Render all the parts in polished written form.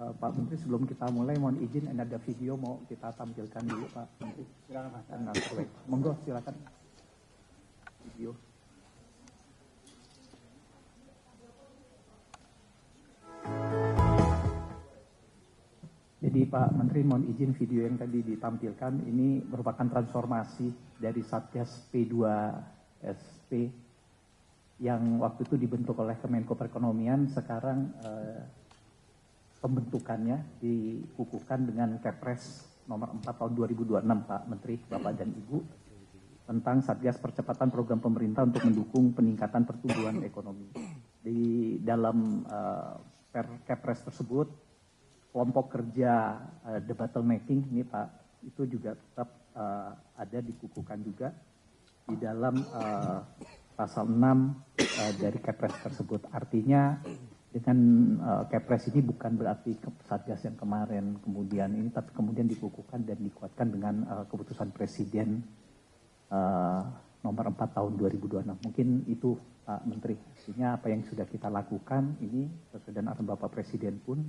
Pak Menteri, sebelum kita mulai mohon izin ada video mau kita tampilkan dulu Pak Menteri. Silakan. Monggo silakan. Video. Jadi Pak Menteri mohon izin video yang tadi ditampilkan ini merupakan transformasi dari Satgas P2SP yang waktu itu dibentuk oleh Kemenko Perekonomian. Sekarang pembentukannya dikukuhkan dengan Kepres nomor 4 tahun 2026 Pak Menteri, Bapak dan Ibu, tentang Satgas Percepatan Program Pemerintah untuk mendukung peningkatan pertumbuhan ekonomi. Di dalam Kepres tersebut, kelompok kerja the bottlenecking ini Pak, itu juga tetap ada dikukuhkan juga di dalam pasal 6 dari Kepres tersebut. Artinya dengan Kepres ini bukan berarti Satgas yang kemarin kemudian ini, tapi kemudian dikukuhkan dan dikuatkan dengan keputusan Presiden nomor 4 tahun 2026. Mungkin itu Pak Menteri, artinya apa yang sudah kita lakukan ini sesuai dengan arahan Bapak Presiden pun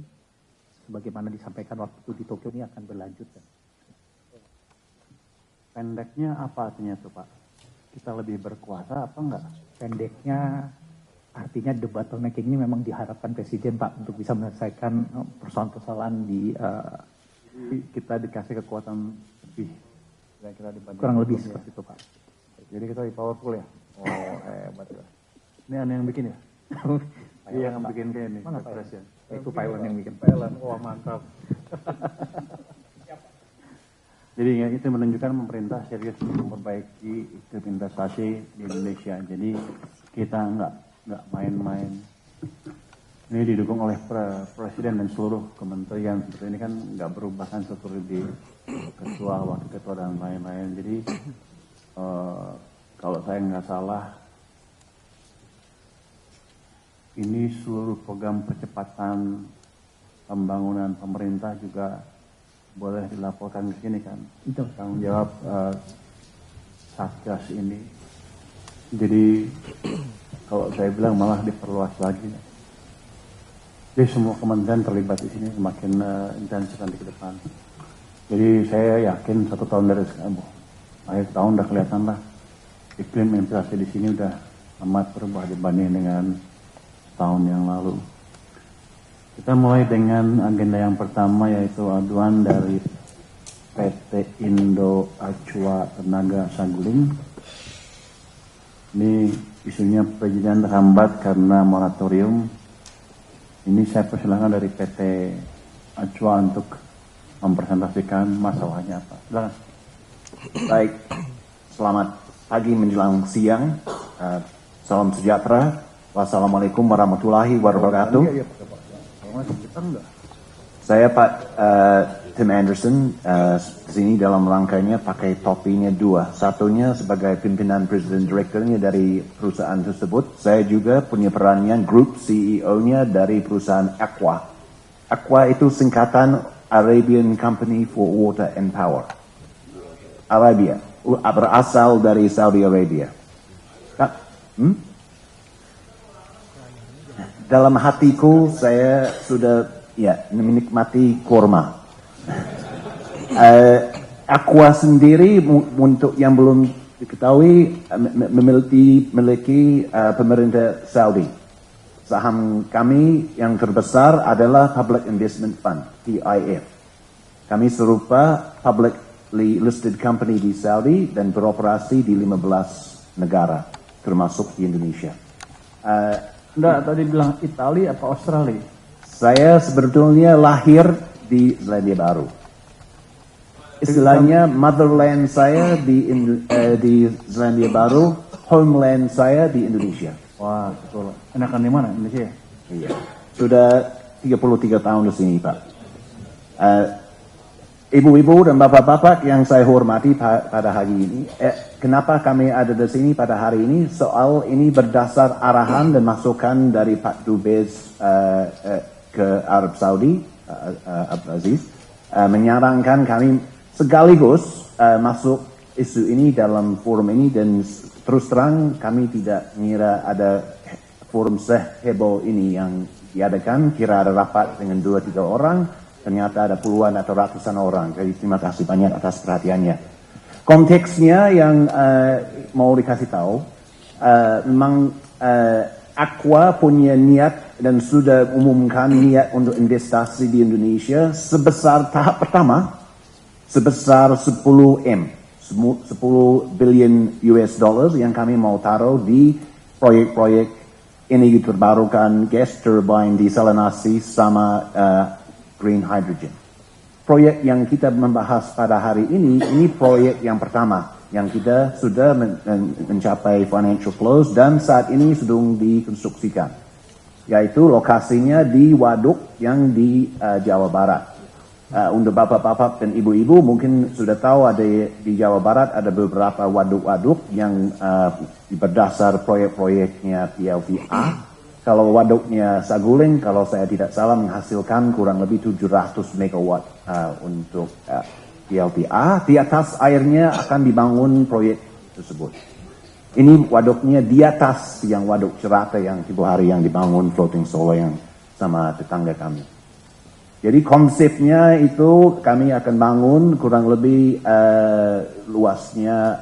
sebagaimana disampaikan waktu itu di Tokyo ini akan berlanjut. Pendeknya apa artinya tuh Pak? Kita lebih berkuasa apa enggak? Pendeknya artinya the bottlenecking ini memang diharapkan Presiden Pak untuk bisa menyelesaikan persoalan-persoalan di kita dikasih kekuatan lebih kira-kira dibanding kurang lebih seperti itu Pak. Jadi kita lebih powerful ya. Oh hebat ya. Ini aneh yang bikin ya? Iya yang bikin kayak ini. Mana Pak? Ya? Itu Pak Iwan yang bikin. Pak Iwan, wah mantap. Jadi ya, itu menunjukkan pemerintah serius memperbaiki iklim investasi di Indonesia. Jadi kita nggak main-main. Ini didukung oleh Presiden dan seluruh kementerian. Seperti ini kan nggak berubah kan seperti di ketua, wakil ketua dan lain-lain. Jadi kalau saya nggak salah, ini seluruh program percepatan pembangunan pemerintah juga boleh dilaporkan ke sini kan. Itu tanggung jawab Satgas ini. Jadi kalau saya bilang malah diperluas lagi. Jadi semua kementerian terlibat di sini semakin intensif nanti ke depan. Jadi saya yakin 1 tahun dari sekarang, akhir tahun udah kelihatan lah iklim investasi di sini udah amat berubah dibanding dengan tahun yang lalu. Kita mulai dengan agenda yang pertama yaitu aduan dari PT Indo Acua Tenaga Saguling. Ini isunya perizinan terhambat karena moratorium. Ini saya persilahkan dari PT Acua untuk mempresentasikan masalahnya apa. Silakan. Baik, selamat pagi menjelang siang. Salam sejahtera. Wassalamualaikum warahmatullahi wabarakatuh. Saya Pak Tim Anderson kesini dalam rangkanya pakai topinya 2. Satunya sebagai pimpinan presiden direkturnya dari perusahaan tersebut. Saya juga punya perannya grup CEO-nya dari perusahaan Aqua. Aqua itu singkatan Arabian Company for Water and Power. Arabia, berasal dari Saudi Arabia. Dalam hatiku saya sudah menikmati kurma. Aqua sendiri untuk yang belum diketahui memiliki pemerintah Saudi. Saham kami yang terbesar adalah Public Investment Fund, PIF. Kami serupa publicly listed company di Saudi dan beroperasi di 15 negara, termasuk di Indonesia. Enggak, tadi bilang Italia apa Australia? Saya sebetulnya lahir di Selandia Baru. Istilahnya motherland saya di Selandia Baru, homeland saya di Indonesia. Wah, betul. Enakan di mana? Indonesia? Iya. Sudah 33 tahun di sini, Pak. Ibu-ibu dan bapak-bapak yang saya hormati pada hari ini, kenapa kami ada di sini pada hari ini? Soal ini berdasar arahan dan masukan dari Pak Dubes ke Arab Saudi, Abdul Aziz, menyarankan kami sekaligus masuk isu ini dalam forum ini, dan terus terang kami tidak mengira ada forum seheboh ini yang diadakan, kira ada rapat dengan 2-3 orang, ternyata ada puluhan atau ratusan orang. Jadi terima kasih banyak atas perhatiannya. Konteksnya yang mau dikasih tahu, memang Aqua punya niat dan sudah umumkan niat untuk investasi di Indonesia sebesar tahap pertama, sebesar 10 billion US dollars yang kami mau taruh di proyek-proyek energi terbarukan, gas turbine, desalinasi, sama green hydrogen. Proyek yang kita membahas pada hari ini proyek yang pertama, yang kita sudah mencapai financial close dan saat ini sedang dikonstruksikan. Yaitu lokasinya di Waduk yang di Jawa Barat. Untuk bapak-bapak dan ibu-ibu mungkin sudah tahu ada di Jawa Barat ada beberapa waduk-waduk yang berdasar proyek-proyeknya PLTA. Kalau waduknya Saguling, kalau saya tidak salah menghasilkan kurang lebih 700 megawatt untuk PLTA. Di atas airnya akan dibangun proyek tersebut. Ini waduknya di atas yang waduk Cerata yang Ibu Hari yang dibangun floating solar yang sama tetangga kami. Jadi konsepnya itu kami akan bangun kurang lebih luasnya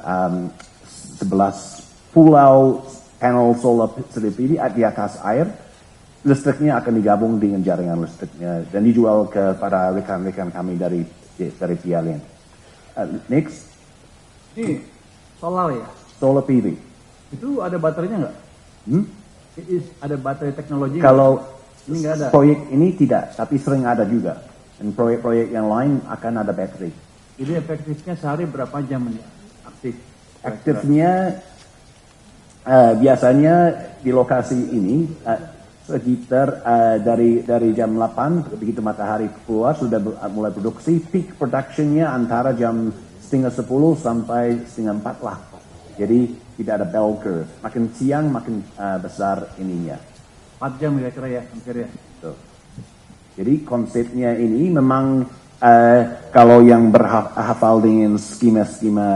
11 pulau panel solar facility di atas air. Listriknya akan digabung dengan jaringan listriknya dan dijual kepada rekan-rekan kami dari PLN. Next. Ini solar ya? Solar PV. Itu ada baterainya nggak? Ada baterai teknologi? Kalau ini nggak ada. Proyek ini tidak, tapi sering ada juga. Dan proyek-proyek yang lain akan ada baterai. Ini efektifnya sehari berapa jam ya? Aktif? Aktifnya biasanya di lokasi ini sekitar dari jam 8 begitu matahari keluar sudah mulai produksi. Peak productionnya antara jam 9:30 sampai 3:30 lah. Jadi tidak ada bell curve. Makin siang makin besar ininya. 4 jam kira-kira ya, hampir ya. Tuh. Jadi konsepnya ini memang kalau yang berhafal dengan skema-skema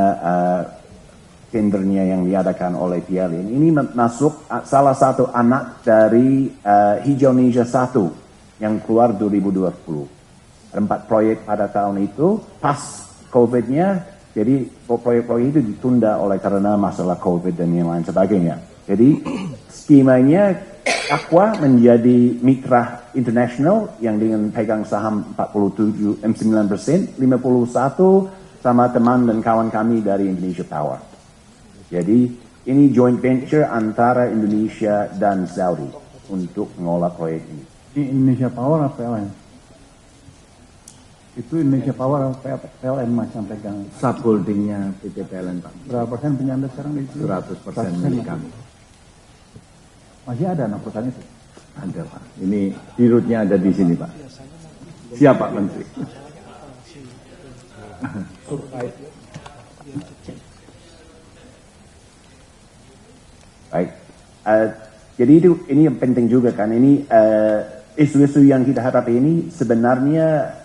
tendernya yang diadakan oleh PLN, ini masuk salah satu anak dari Hijaunesia 1 yang keluar 2020. Ada 4 proyek pada tahun itu, pas COVID-nya, jadi proyek-proyek itu ditunda oleh karena masalah COVID dan yang lain sebagainya. Jadi skemanya Aqua menjadi mitra internasional yang dengan pegang saham 9%, 51 sama teman dan kawan kami dari Indonesia Power. Jadi ini joint venture antara Indonesia dan Saudi untuk mengolah proyek ini. Ini Indonesia Power apa PLN? Itu Indonesia Power apa PLN Mas yang pegang? Subholdingnya PT PLN Pak. Berapa persen punya Anda sekarang di situ? 100% milik kami. Masih ada anak perusahaan itu? Ada Pak. Ini dirutnya ada di sini Pak. Siap Pak Menteri. Baik. Jadi ini yang penting juga kan. Ini isu-isu yang kita hadapi ini sebenarnya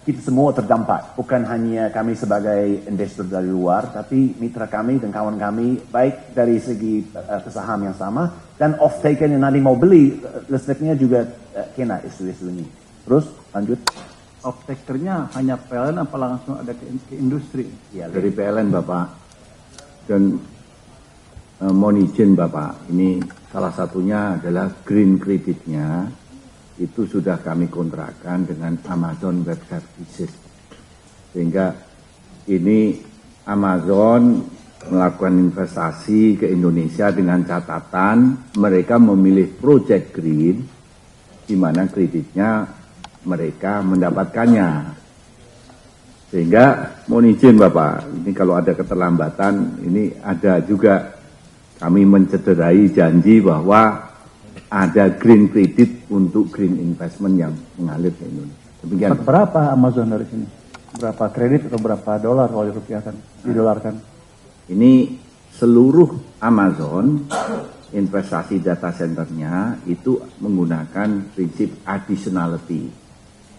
kita semua terdampak. Bukan hanya kami sebagai investor dari luar, tapi mitra kami dan kawan kami, baik dari segi pesaham yang sama, dan off-taker yang nanti mau beli, listriknya juga kena isu-isu ini. Terus, lanjut. Off-takernya hanya PLN apa langsung ada ke industri? Ya, Dari PLN Bapak. Dan mohon izin Bapak, ini salah satunya adalah green creditnya. Itu sudah kami kontrakkan dengan Amazon Web Services. Sehingga ini Amazon melakukan investasi ke Indonesia dengan catatan mereka memilih project green di mana kreditnya mereka mendapatkannya. Sehingga mohon izin Bapak, ini kalau ada keterlambatan, ini ada juga kami mencederai janji bahwa ada green credit untuk green investment yang mengalir ke Indonesia. Demikian. Berapa Amazon dari sini? Berapa kredit atau berapa dolar kalau dirupiahkan, didolarkan? Ini seluruh Amazon investasi data centernya itu menggunakan prinsip additionality,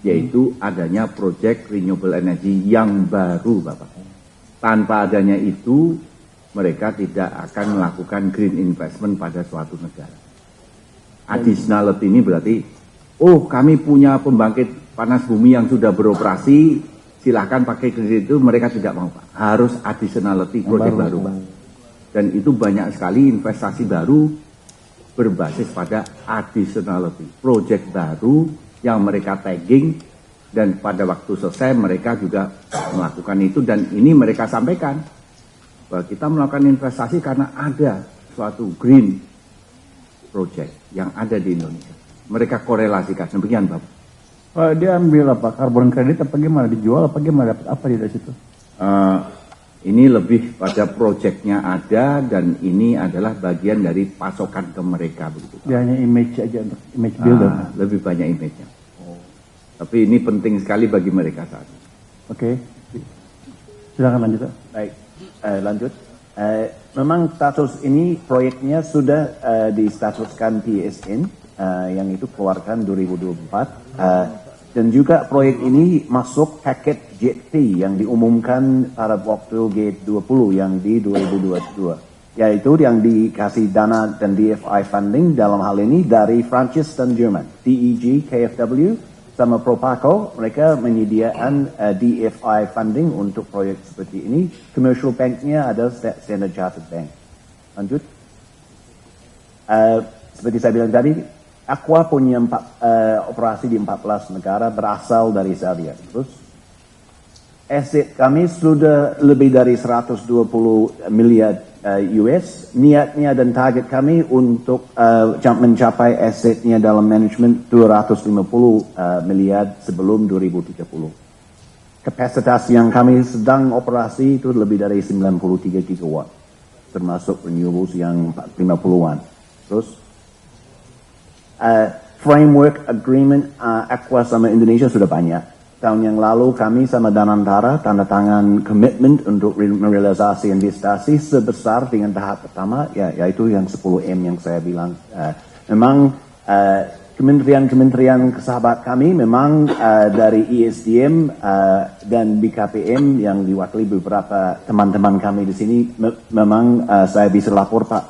yaitu adanya project renewable energy yang baru, Bapak. Tanpa adanya itu, mereka tidak akan melakukan green investment pada suatu negara. Additionality ini berarti, oh kami punya pembangkit panas bumi yang sudah beroperasi, silahkan pakai kredit itu, mereka tidak mau Pak. Harus additionality project baru Pak. Dan itu banyak sekali investasi baru berbasis pada additionality. Project baru yang mereka tagging dan pada waktu selesai mereka juga melakukan itu dan ini mereka sampaikan bahwa kita melakukan investasi karena ada suatu green project yang ada di Indonesia. Mereka korelasikan, demikian Bapak. Dia ambil apa, karbon kredit apa gimana, dijual apa gimana, dapat apa dari situ? Ini lebih pada proyeknya ada dan ini adalah bagian dari pasokan ke mereka begitu. Dia hanya image aja untuk image builder. Lebih banyak image-nya. Tapi ini penting sekali bagi mereka saat ini. Oke. Silakan lanjut. Baik, lanjut. Memang status ini proyeknya sudah distatuskan PSN yang itu keluarkan 2024. Dan juga proyek ini masuk paket JETP yang diumumkan pada waktu G20 yang di 2022. Yaitu yang dikasih dana dan DFI funding dalam hal ini dari Prancis dan Jerman. DEG, KfW, sama Propaco, mereka menyediakan DFI funding untuk proyek seperti ini. Commercial banknya ada Standard Chartered Bank. Lanjut. Seperti saya bilang tadi, Aqua punya operasi di 14 negara berasal dari Saudi. Terus, aset kami sudah lebih dari 120 miliar US. Niatnya dan target kami untuk mencapai asetnya dalam manajemen 250 miliar sebelum 2030. Kapasitas yang kami sedang operasi itu lebih dari 93 gigawatt, termasuk renewables yang 50-an. Terus, framework agreement Aqua sama Indonesia sudah banyak. Tahun yang lalu kami sama Danantara tanda tangan komitmen untuk merealisasi investasi sebesar dengan tahap pertama, yaitu yang 10M yang saya bilang. Memang kementerian-kementerian kesahabat kami memang dari ISDM dan BKPM yang diwakili beberapa teman-teman kami di sini, memang saya bisa lapor Pak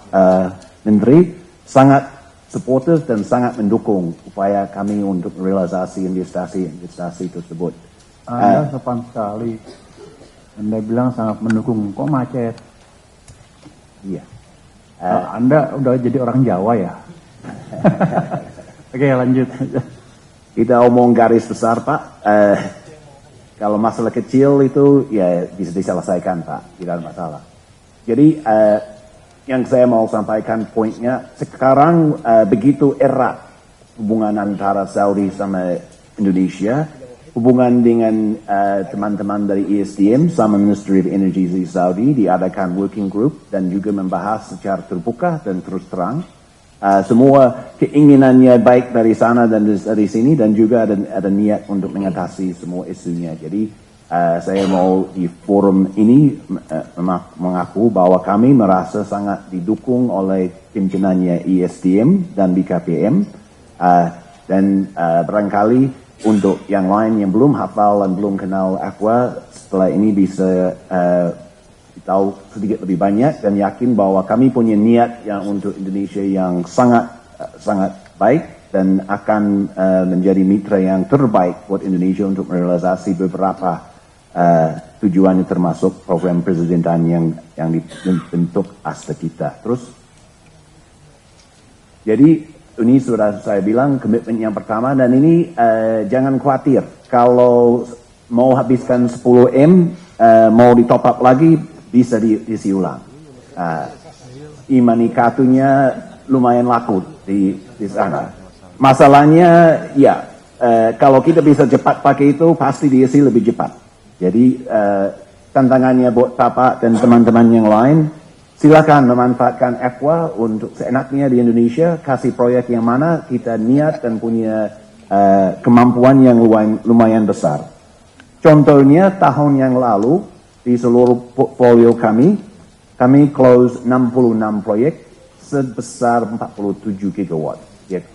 Menteri sangat supportive dan sangat mendukung upaya kami untuk realisasi investasi tersebut. Anda sopan sekali. Anda bilang sangat mendukung, kok macet? Iya. Anda udah jadi orang Jawa ya? Oke, lanjut. Kita omong garis besar Pak. Kalau masalah kecil itu ya bisa diselesaikan Pak, tidak ada masalah. Jadi yang saya mau sampaikan poinnya, sekarang begitu erat hubungan antara Saudi sama Indonesia, hubungan dengan teman-teman dari ISDM sama Ministry of Energy di Saudi, diadakan working group dan juga membahas secara terbuka dan terus terang. Semua keinginannya baik dari sana dan dari sini dan juga ada niat untuk mengatasi semua isunya. Jadi saya mau di forum ini mengaku bahwa kami merasa sangat didukung oleh pimpinannya ISDM dan BKPM dan barangkali untuk yang lain yang belum hafal dan belum kenal Aqua setelah ini bisa tahu sedikit lebih banyak dan yakin bahwa kami punya niat yang untuk Indonesia yang sangat baik dan akan menjadi mitra yang terbaik buat Indonesia untuk merealisasi beberapa tujuannya termasuk program presidentan yang dibentuk ASTA kita. Terus, jadi ini sudah saya bilang komitmen yang pertama dan ini jangan khawatir kalau mau habiskan 10M mau di top up lagi bisa diisi ulang. Imani kartunya lumayan laku di sana. Masalahnya ya kalau kita bisa cepat pakai itu pasti diisi lebih cepat. Jadi tantangannya buat Bapak dan teman-teman yang lain, silakan memanfaatkan Aqua untuk seenaknya di Indonesia, kasih proyek yang mana kita niat dan punya kemampuan yang lumayan besar. Contohnya tahun yang lalu di seluruh portfolio kami close 66 proyek sebesar 47 gigawatt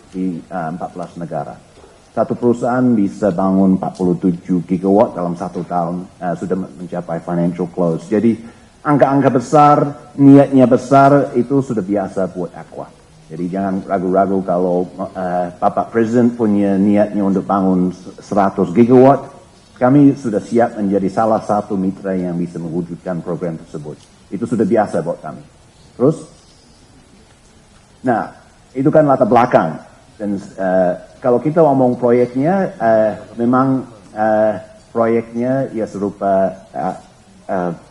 di 14 negara. Satu perusahaan bisa bangun 47 gigawatt dalam 1 tahun, sudah mencapai financial close. Jadi angka-angka besar, niatnya besar, itu sudah biasa buat Aqua. Jadi jangan ragu-ragu kalau Bapak Presiden punya niatnya untuk bangun 100 gigawatt, kami sudah siap menjadi salah satu mitra yang bisa mewujudkan program tersebut. Itu sudah biasa buat kami. Terus, nah itu kan latar belakang. Dan kalau kita ngomong proyeknya, memang proyeknya ya serupa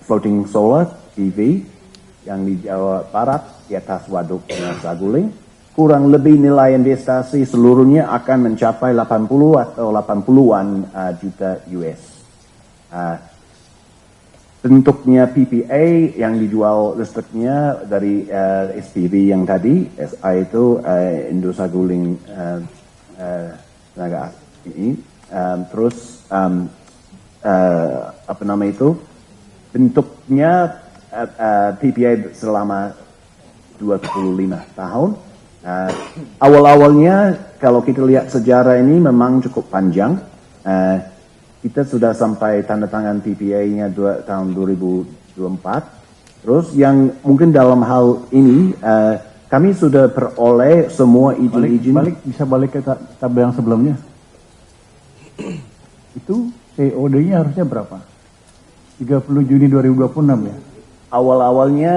floating solar PV yang di Jawa Barat di atas waduknya Saguling. Kurang lebih nilai investasi seluruhnya akan mencapai 80 atau 80-an juta US. Bentuknya PPA yang dijual listriknya dari SPV yang tadi, SA itu Indo Saguling tenaga ini. Terus apa nama itu? Bentuknya PPA selama 25 tahun. Awal-awalnya kalau kita lihat sejarah ini memang cukup panjang. Kita sudah sampai tanda tangan PPA-nya tahun 2024. Terus yang mungkin dalam hal ini kami sudah peroleh semua izin-izin. Bisa balik ke tabel yang sebelumnya. Itu COD-nya harusnya berapa? 30 Juni 2026 ya? Awal-awalnya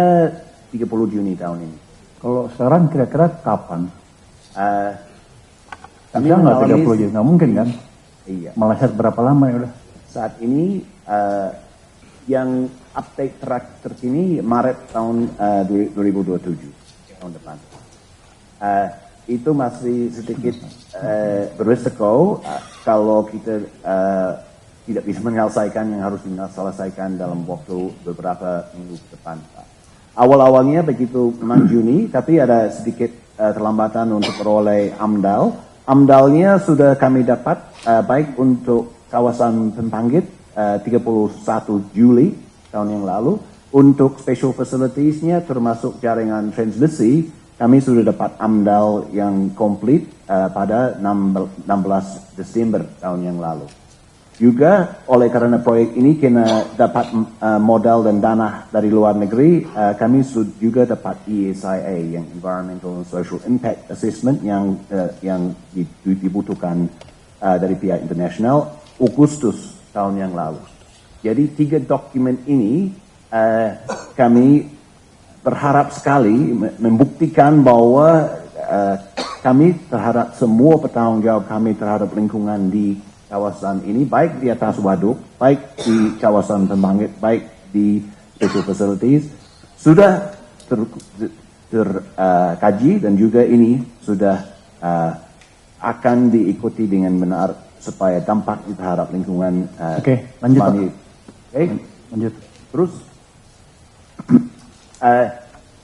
30 Juni tahun ini. Kalau sekarang kira-kira kapan? Kami bisa nggak mengalami 30 Juni? Nggak mungkin kan? Iya. Meleset berapa lama ya udah? Saat ini yang update terkini Maret tahun 2027 tahun depan. Itu masih sedikit berisiko kalau kita tidak bisa menyelesaikan yang harus diselesaikan dalam waktu beberapa minggu ke depan. Awal-awalnya begitu memang Juni, tapi ada sedikit terlambatan untuk peroleh AMDAL. AMDAL-nya sudah kami dapat baik untuk kawasan Pempanggit 31 Juli tahun yang lalu. Untuk special facilities-nya termasuk jaringan transmisi, kami sudah dapat AMDAL yang komplit pada 16 Desember tahun yang lalu. Juga oleh karena proyek ini kena dapat modal dan dana dari luar negeri, kami juga dapat ESIA yang Environmental and Social Impact Assessment yang dibutuhkan dari pihak internasional Agustus tahun yang lalu. Jadi 3 dokumen ini kami berharap sekali membuktikan bahwa kami terhadap semua bertanggung jawab kami terhadap lingkungan di kawasan ini, baik di atas waduk, baik di kawasan Pembangunan, baik di special facilities, sudah terkaji dan juga ini sudah akan diikuti dengan benar supaya dampak terhadap lingkungan. Oke, lanjut. Lanjut. Terus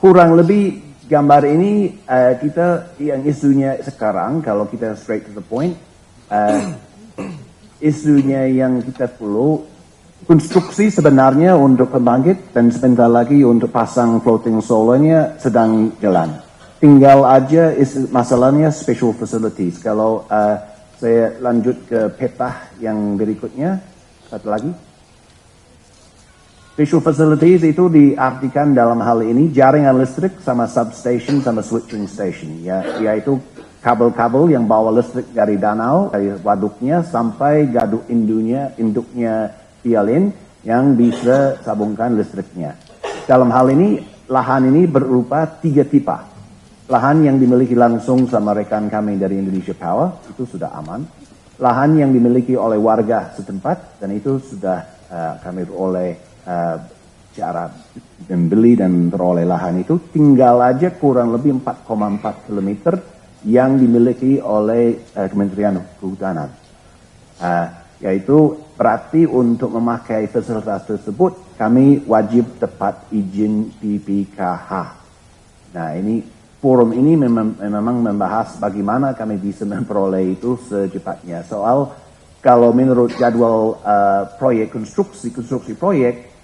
kurang lebih gambar ini kita yang isunya sekarang, kalau kita straight to the point, isunya yang kita perlu konstruksi sebenarnya untuk pembangkit dan sebentar lagi untuk pasang floating solarnya sedang jalan. Tinggal aja masalahnya special facilities. Kalau saya lanjut ke peta yang berikutnya, satu lagi. Special facilities itu diartikan dalam hal ini jaringan listrik sama substation sama switching station, yaitu kabel-kabel yang bawa listrik dari danau, dari waduknya sampai gaduk induknya Pialin yang bisa sambungkan listriknya. Dalam hal ini, lahan ini berupa 3 tipe. Lahan yang dimiliki langsung sama rekan kami dari Indonesia Power, itu sudah aman. Lahan yang dimiliki oleh warga setempat, dan itu sudah kami oleh cara membeli dan peroleh lahan itu. Tinggal aja kurang lebih 4,4 kilometer yang dimiliki oleh Kementerian Kehutanan. Yaitu berarti untuk memakai fasilitas tersebut kami wajib dapat izin PPKH. Nah ini forum ini memang membahas bagaimana kami bisa memperoleh itu secepatnya. Soal kalau menurut jadwal proyek konstruksi proyek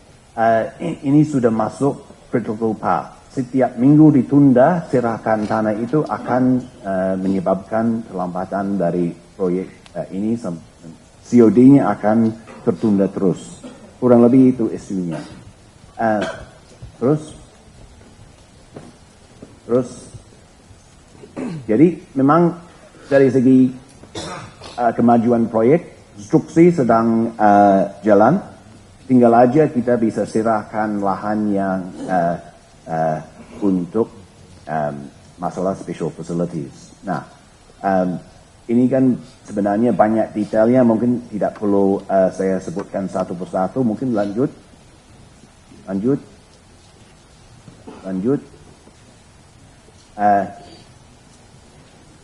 ini sudah masuk critical path. Setiap minggu ditunda serahkan tanah itu akan menyebabkan terlambatan dari proyek ini. COD-nya akan tertunda terus. Kurang lebih itu isunya. Terus Jadi memang dari segi kemajuan proyek, instruksi sedang jalan, tinggal aja kita bisa serahkan lahan yang untuk masalah special facilities. Nah, ini kan sebenarnya banyak detailnya, mungkin tidak perlu saya sebutkan satu persatu, mungkin lanjut.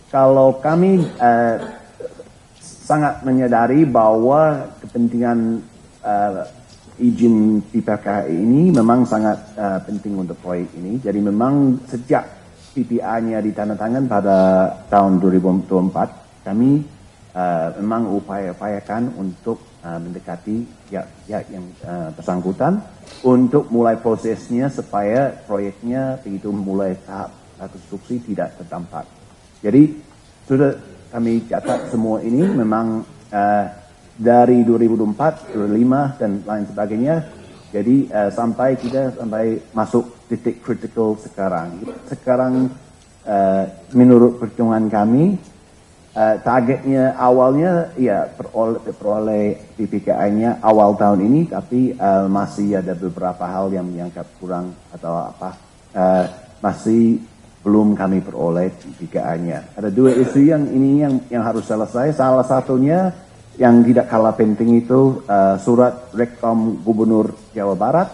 Kalau kami sangat menyadari bahwa kepentingan izin PPKI ini memang sangat penting untuk proyek ini. Jadi memang sejak PPA-nya ditandatangan pada tahun 2024, kami memang upaya-upayakan untuk mendekati pihak yang bersangkutan untuk mulai prosesnya supaya proyeknya begitu mulai tahap konstruksi tidak terdampak. Jadi sudah kami catat semua ini memang dari 2024, 2025 dan lain sebagainya. Jadi sampai masuk titik kritikal sekarang. Sekarang menurut perhitungan kami targetnya awalnya ya peroleh PPKI-nya awal tahun ini, tapi masih ada beberapa hal yang dianggap kurang atau apa masih belum kami peroleh PPKI-nya. Ada dua isu yang harus selesai. Salah satunya yang tidak kalah penting itu surat Rekom Gubernur Jawa Barat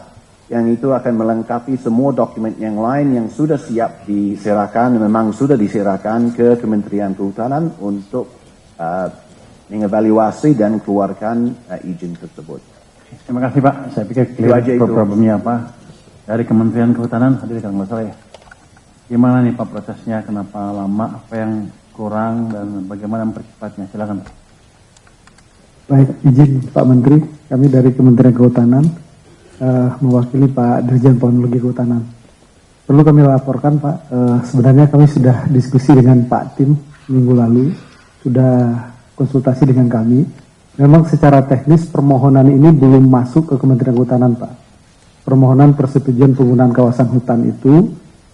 yang itu akan melengkapi semua dokumen yang lain yang sudah siap diserahkan, memang sudah diserahkan ke Kementerian Kehutanan untuk mengevaluasi dan keluarkan izin tersebut. Terima kasih Pak. Saya pikir problemnya apa dari Kementerian Kehutanan hadir kalau nggak salah ya. Gimana nih Pak prosesnya? Kenapa lama? Apa yang kurang dan bagaimana mempercepatnya? Silakan. Baik, izin Pak Menteri, kami dari Kementerian Kehutanan mewakili Pak Dirjen Teknologi Kehutanan. Perlu kami laporkan Pak, sebenarnya kami sudah diskusi dengan Pak Tim minggu lalu, sudah konsultasi dengan kami. Memang secara teknis permohonan ini belum masuk ke Kementerian Kehutanan Pak. Permohonan persetujuan penggunaan kawasan hutan itu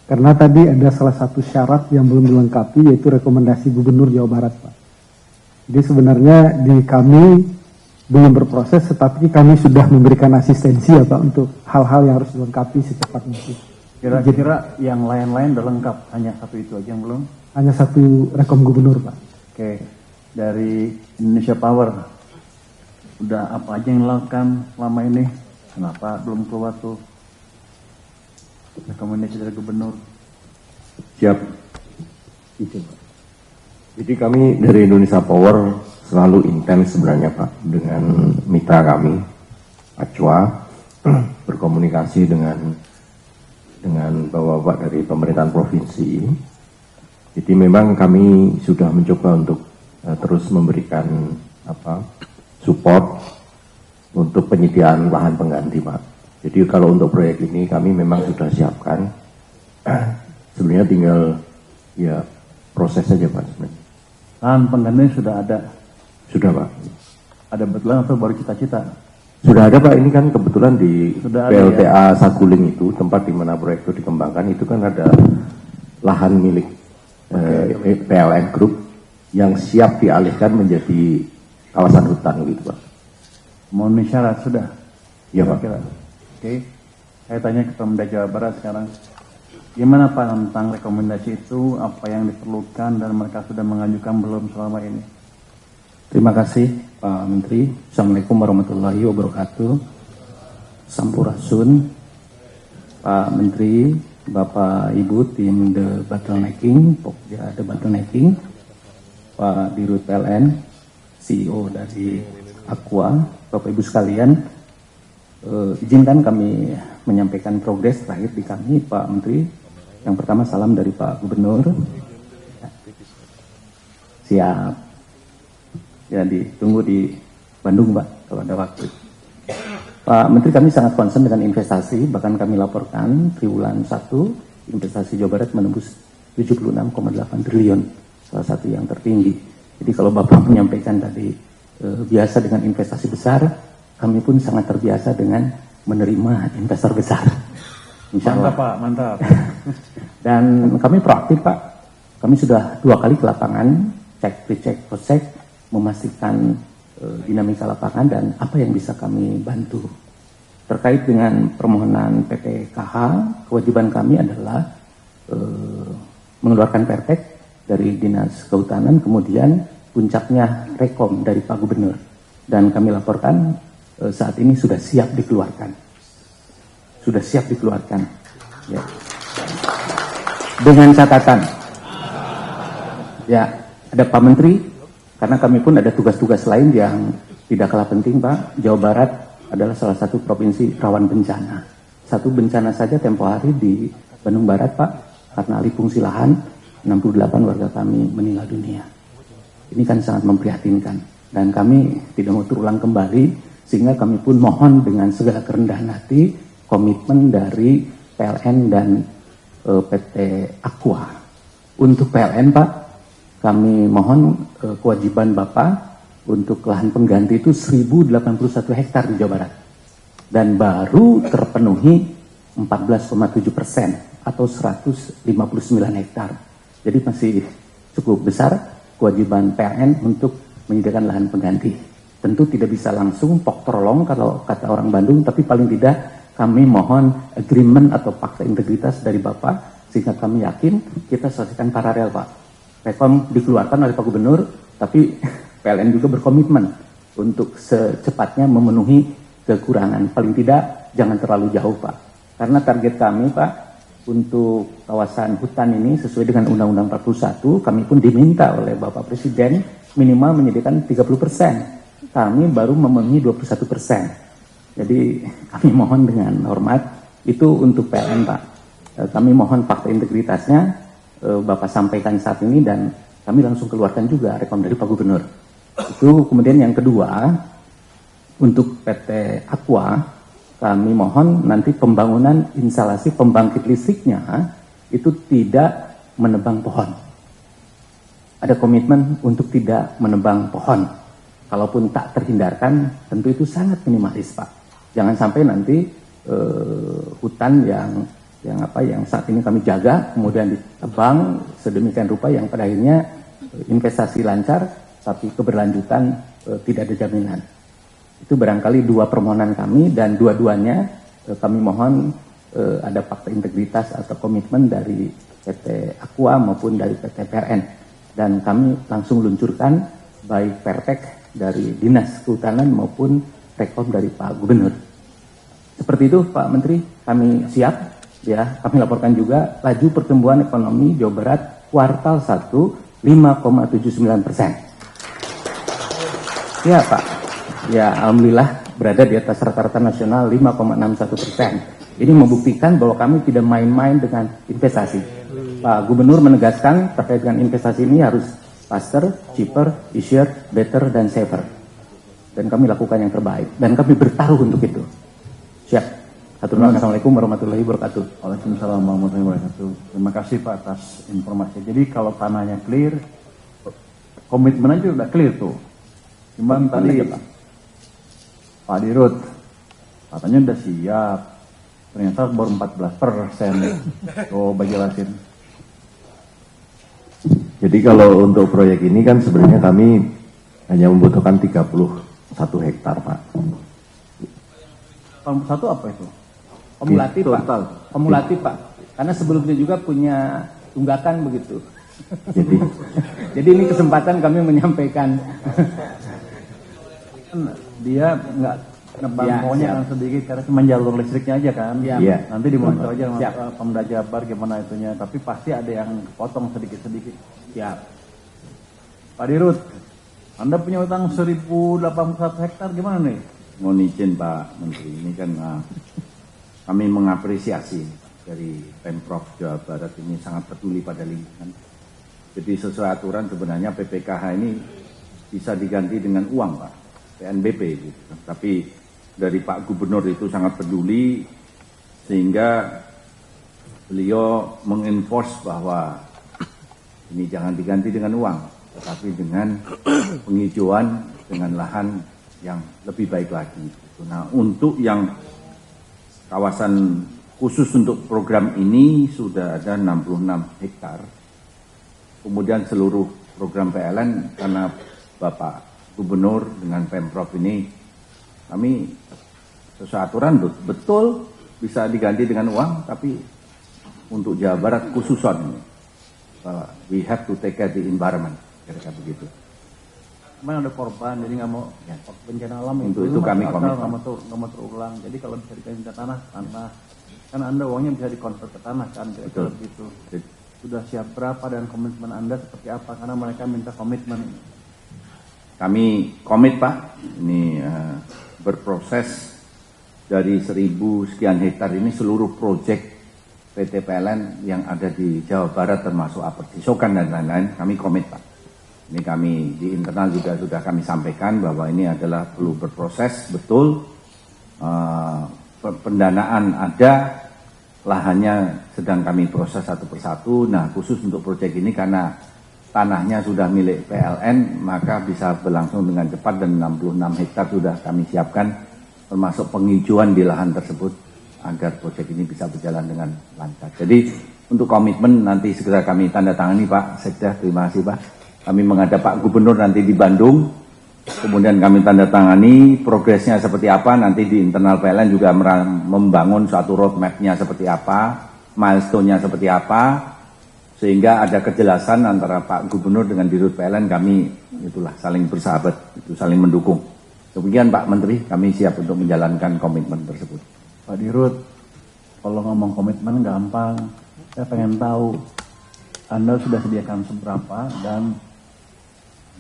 karena tadi ada salah satu syarat yang belum dilengkapi, yaitu rekomendasi Gubernur Jawa Barat Pak. Jadi sebenarnya di kami belum berproses, tetapi kami sudah memberikan asistensi ya Pak untuk hal-hal yang harus dilengkapi secepat mungkin. Kira-kira yang lain-lain udah lengkap, hanya satu itu aja yang belum? Hanya satu rekom Gubernur Pak. Oke, dari Indonesia Power, udah apa aja yang dilakukan selama ini? Kenapa belum keluar tuh rekomendasi dari Gubernur? Siap. Jadi kami dari Indonesia Power selalu intens sebenarnya Pak dengan mitra kami, Acwa, berkomunikasi dengan bapak-bapak dari pemerintahan provinsi. Jadi memang kami sudah mencoba untuk terus memberikan support untuk penyediaan lahan pengganti Pak. Jadi kalau untuk proyek ini kami memang sudah siapkan, sebenarnya tinggal ya proses saja Pak sebenarnya. Lahan penggantinya sudah ada? Sudah Pak. Ada betulan atau baru cita-cita? Sudah ada Pak, ini kan kebetulan di PLTA ya? Saguling itu, tempat di mana proyek itu dikembangkan, itu kan ada lahan milik PLN Group yang siap dialihkan menjadi kawasan hutan gitu Pak. Memenuhi syarat sudah? Iya Pak. Oke, saya tanya ke Pemda Jawa Barat sekarang. Gimana Pak tentang rekomendasi itu, apa yang diperlukan dan mereka sudah mengajukan belum selama ini? Terima kasih Pak Menteri. Assalamualaikum warahmatullahi wabarakatuh. Sampurasun, Pak Menteri, Bapak Ibu tim The Bottlenecking, Pokja The Bottlenecking, Pak Dirut PLN, CEO dari Aqua, Bapak Ibu sekalian, izinkan kami menyampaikan progres terakhir di kami Pak Menteri. Yang pertama salam dari Pak Gubernur. Siap. Ya ditunggu di Bandung Pak kalau ada waktu. Pak Menteri, kami sangat concern dengan investasi, bahkan kami laporkan triwulan 1 investasi Jawa Barat menembus 76,8 triliun, salah satu yang tertinggi. Jadi kalau Bapak menyampaikan tadi biasa dengan investasi besar, kami pun sangat terbiasa dengan menerima investor besar. Insya Allah. Mantap Pak, mantap. Dan kami proaktif Pak, kami sudah 2 kali ke lapangan, cek, pre-cek, post-cek, memastikan dinamika lapangan dan apa yang bisa kami bantu. Terkait dengan permohonan PPKH, kewajiban kami adalah mengeluarkan perpek dari Dinas Kehutanan, kemudian puncaknya rekom dari Pak Gubernur. Dan kami laporkan saat ini sudah siap dikeluarkan. Sudah siap dikeluarkan. Ya. Dengan catatan, ya ada Pak Menteri, karena kami pun ada tugas-tugas lain yang tidak kalah penting Pak. Jawa Barat adalah salah satu provinsi rawan bencana. Satu bencana saja tempo hari di Bandung Barat Pak, karena alih fungsi lahan, 68 warga kami meninggal dunia. Ini kan sangat memprihatinkan. Dan kami tidak mau terulang kembali, sehingga kami pun mohon dengan segala kerendahan hati, komitmen dari PLN dan PT Aqua. Untuk PLN Pak, kami mohon kewajiban Bapak untuk lahan pengganti itu 1081 hektar di Jawa Barat. Dan baru terpenuhi 14,7% atau 159 hektar. Jadi masih cukup besar kewajiban PLN untuk menyediakan lahan pengganti. Tentu tidak bisa langsung pok terolong kalau kata orang Bandung, tapi paling tidak kami mohon agreement atau fakta integritas dari Bapak, sehingga kami yakin kita selesaikan paralel Pak. Rekom dikeluarkan oleh Pak Gubernur, tapi PLN juga berkomitmen untuk secepatnya memenuhi kekurangan. Paling tidak jangan terlalu jauh Pak. Karena target kami Pak untuk kawasan hutan ini sesuai dengan Undang-Undang 41, kami pun diminta oleh Bapak Presiden minimal menyediakan 30%. Kami baru memenuhi 21%. Jadi kami mohon dengan hormat itu untuk PLN Pak. Kami mohon fakta integritasnya Bapak sampaikan saat ini dan kami langsung keluarkan juga rekom dari Pak Gubernur. Itu kemudian yang kedua, untuk PT Aqua, kami mohon nanti pembangunan instalasi pembangkit listriknya itu tidak menebang pohon. Ada komitmen untuk tidak menebang pohon. Kalaupun tak terhindarkan, tentu itu sangat minimalis Pak. Jangan sampai nanti hutan yang saat ini kami jaga, kemudian ditebang sedemikian rupa yang pada akhirnya investasi lancar, tapi keberlanjutan tidak ada jaminan. Itu barangkali 2 permohonan kami dan dua-duanya kami mohon ada fakta integritas atau komitmen dari PT Aqua maupun dari PT PLN. Dan kami langsung luncurkan baik perpek dari Dinas Kehutanan maupun rekom dari Pak Gubernur. Seperti itu Pak Menteri, kami siap. Ya, kami laporkan juga laju pertumbuhan ekonomi Jawa Barat kuartal 1 5,79%. Ya Pak, ya alhamdulillah berada di atas rata-rata nasional 5,61%. Ini membuktikan bahwa kami tidak main-main dengan investasi. Pak Gubernur menegaskan terkait dengan investasi ini harus faster, cheaper, easier, better, dan safer. Dan kami lakukan yang terbaik. Dan kami bertaruh untuk itu. Siap. Assalamualaikum warahmatullahi wabarakatuh. Waalaikumsalam warahmatullahi wabarakatuh. Terima kasih Pak atas informasi. Jadi kalau tanahnya clear, komitmen aja udah clear tuh. Cuman tadi Pak Dirut katanya udah siap, ternyata baru 14%. Coba jelasin. Jadi kalau untuk proyek ini kan sebenarnya kami hanya membutuhkan 31 hektar Pak. 1 apa itu? Kumulatif Pak. Total. Kumulatif Pak. Karena sebelumnya juga punya tunggakan begitu. Jadi ini kesempatan kami menyampaikan. Dia nggak nebang Ya, pohonnya siap. yang sedikit karena cuma jalur listriknya aja kan. Iya. Nanti dimonitor aja sama Siap. Pemda Jabar gimana itunya. Tapi pasti ada yang potong sedikit-sedikit. Ya. Pak Dirut, Anda punya utang 1081 hektar gimana nih? Mohon izin Pak Menteri, ini kan kami mengapresiasi dari Pemprov Jawa Barat ini sangat peduli pada lingkungan. Jadi sesuai aturan sebenarnya PPKH ini bisa diganti dengan uang Pak, PNBP gitu. Tapi dari Pak Gubernur itu sangat peduli sehingga beliau mengenforce bahwa ini jangan diganti dengan uang, tetapi dengan penghijauan dengan lahan yang lebih baik lagi. Nah, untuk yang kawasan khusus untuk program ini sudah ada 66 hektar kemudian seluruh program PLN karena Bapak Gubernur dengan Pemprov ini kami sesuai aturan betul bisa diganti dengan uang, tapi untuk Jawa Barat khususon we have to take care the environment, kira-kira begitu. Memang ada korban, jadi nggak mau bencana alam untuk itu kami komit. Nggak mau terulang. Jadi kalau bisa dikasih tanah, kan Anda uangnya bisa dikonvert ke tanah kan, kira-kira begitu. Sudah siap berapa dan komitmen Anda seperti apa? Karena mereka minta komitmen. Kami komit Pak, ini berproses dari 1.000 sekian hektar ini seluruh proyek PT PLN yang ada di Jawa Barat termasuk Apertisokan dan lain-lain, kami komit Pak. Ini kami di internal juga sudah kami sampaikan bahwa ini adalah perlu berproses betul, pendanaan ada, lahannya sedang kami proses satu persatu. Nah khusus untuk proyek ini karena tanahnya sudah milik PLN maka bisa berlangsung dengan cepat dan 66 hektar sudah kami siapkan termasuk penghijauan di lahan tersebut agar proyek ini bisa berjalan dengan lancar. Jadi untuk komitmen nanti segera kami tanda tangani Pak Sekda, terima kasih Pak. Kami menghadap Pak Gubernur nanti di Bandung, kemudian kami tanda tangani progresnya seperti apa, nanti di internal PLN juga membangun suatu roadmap-nya seperti apa, milestone-nya seperti apa, sehingga ada kejelasan antara Pak Gubernur dengan Dirut PLN, kami itulah saling bersahabat, itu saling mendukung. Demikian Pak Menteri, kami siap untuk menjalankan komitmen tersebut. Pak Dirut, kalau ngomong komitmen gampang, saya pengen tahu Anda sudah sediakan seberapa dan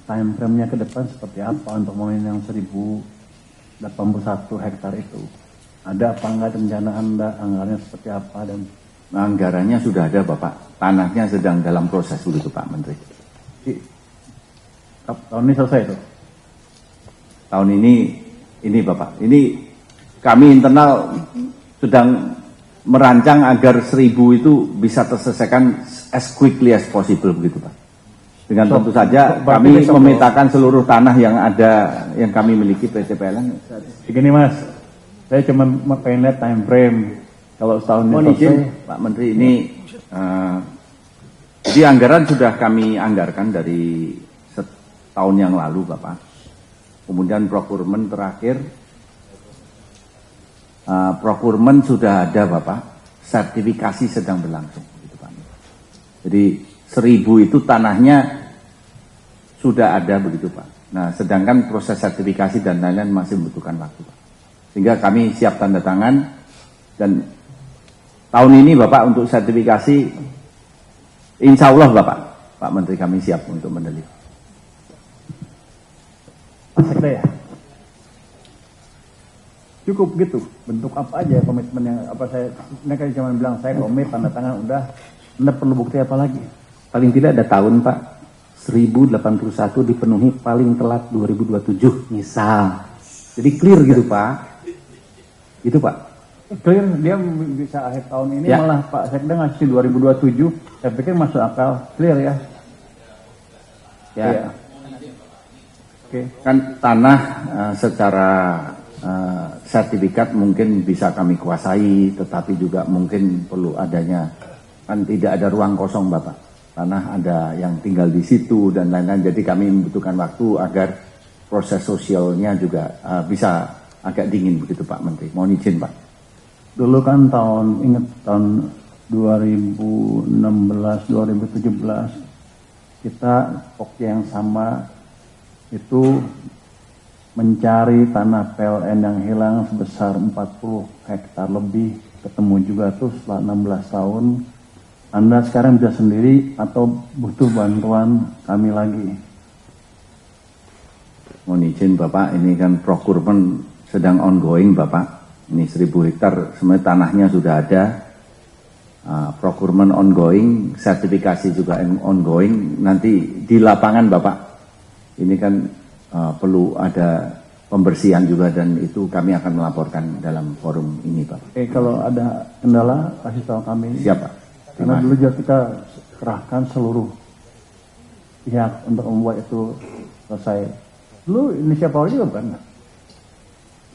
time frame-nya ke depan seperti apa untuk momen yang 1.081 hektar itu. Ada apa enggak rencana Anda, anggarannya seperti apa dan anggarannya sudah ada Bapak, tanahnya sedang dalam proses begitu Pak Menteri. Tahun ini selesai itu? Tahun ini Bapak, ini kami internal sedang merancang agar 1.000 itu bisa terselesaikan as quickly as possible begitu Pak. Dengan tentu saja kami memetakan seluruh tanah yang ada yang kami miliki PT PLN. Begini Mas, saya cuma pengen lihat time frame. Kalau setahun ini izin Pak Menteri ini jadi anggaran sudah kami anggarkan dari setahun yang lalu Bapak. Kemudian procurement terakhir, procurement sudah ada Bapak, sertifikasi sedang berlangsung. Gitu, Pak. Jadi 1.000 itu tanahnya sudah ada begitu Pak. Nah sedangkan proses sertifikasi dan lain-lain masih membutuhkan waktu Pak. Sehingga kami siap tanda tangan dan tahun ini Bapak untuk sertifikasi insya Allah Pak Menteri kami siap untuk meneliti. Pak Sekda ya? Cukup gitu, bentuk apa aja komitmen yang apa mereka cuma bilang saya komit tanda tangan udah, Anda perlu bukti apa lagi? Paling tidak ada tahun Pak, 1081 dipenuhi paling telat 2027 misal. Jadi clear gitu Pak. Gitu Pak. Clear, dia bisa akhir tahun ini ya. Malah Pak Sekda ngasih 2027, saya pikir masuk akal, clear ya. Ya. Oke. Kan tanah secara sertifikat mungkin bisa kami kuasai, tetapi juga mungkin perlu adanya, kan tidak ada ruang kosong Bapak. Tanah ada yang tinggal di situ dan lain-lain, jadi kami membutuhkan waktu agar proses sosialnya juga bisa agak dingin begitu Pak Menteri. Mohon izin Pak. Dulu kan ingat tahun 2016-2017 kita pokoknya yang sama itu mencari tanah PLN yang hilang sebesar 40 hektar lebih, ketemu juga tuh setelah 16 tahun. Anda sekarang bisa sendiri atau butuh bantuan kami lagi? Mohon izin Bapak, ini kan procurement sedang ongoing Bapak. Ini 1.000 hektar, sebenarnya tanahnya sudah ada. Procurement ongoing, sertifikasi juga ongoing. Nanti di lapangan Bapak, ini kan perlu ada pembersihan juga dan itu kami akan melaporkan dalam forum ini Pak. Kalau ada kendala kasih tahu kami. Siap Pak. Karena dulu juga kita kerahkan seluruh pihak untuk membuat itu selesai. Dulu Indonesia Power juga bukan?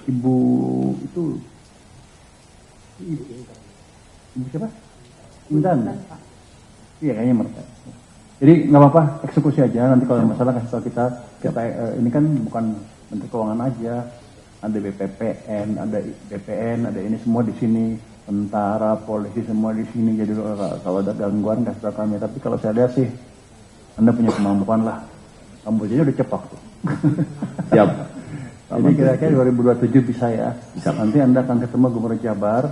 Ibu itu ibu siapa? Intan. Iya kayaknya mereka. Jadi nggak apa-apa, eksekusi aja. Nanti kalau masalah kasih tahu kita ini kan bukan Menteri Keuangan aja, ada BPPN, ada BPN, ada ini semua di sini, tentara, polisi semua di sini. Jadi kalau ada gangguan kasih tahu kami. Tapi kalau saya lihat sih, Anda punya kemampuan lah. Kamboja udah cepak tuh. Siap. Jadi kira-kira 2027 bisa ya. Bisa. Nanti Anda akan ketemu Gubernur Jabar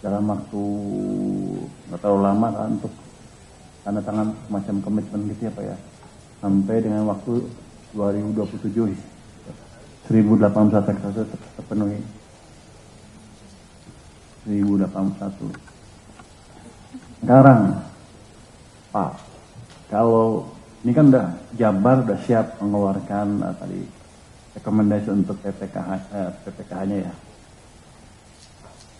dalam waktu nggak terlalu lama kan, untuk tanda tangan macam komitmen gitu ya Pak ya, sampai dengan waktu 2027 1.081 hektar terpenuhi. 1081. Sekarang Pak, kalau ini kan udah Jabar udah siap mengeluarkan tadi rekomendasi untuk PPKH-nya ya.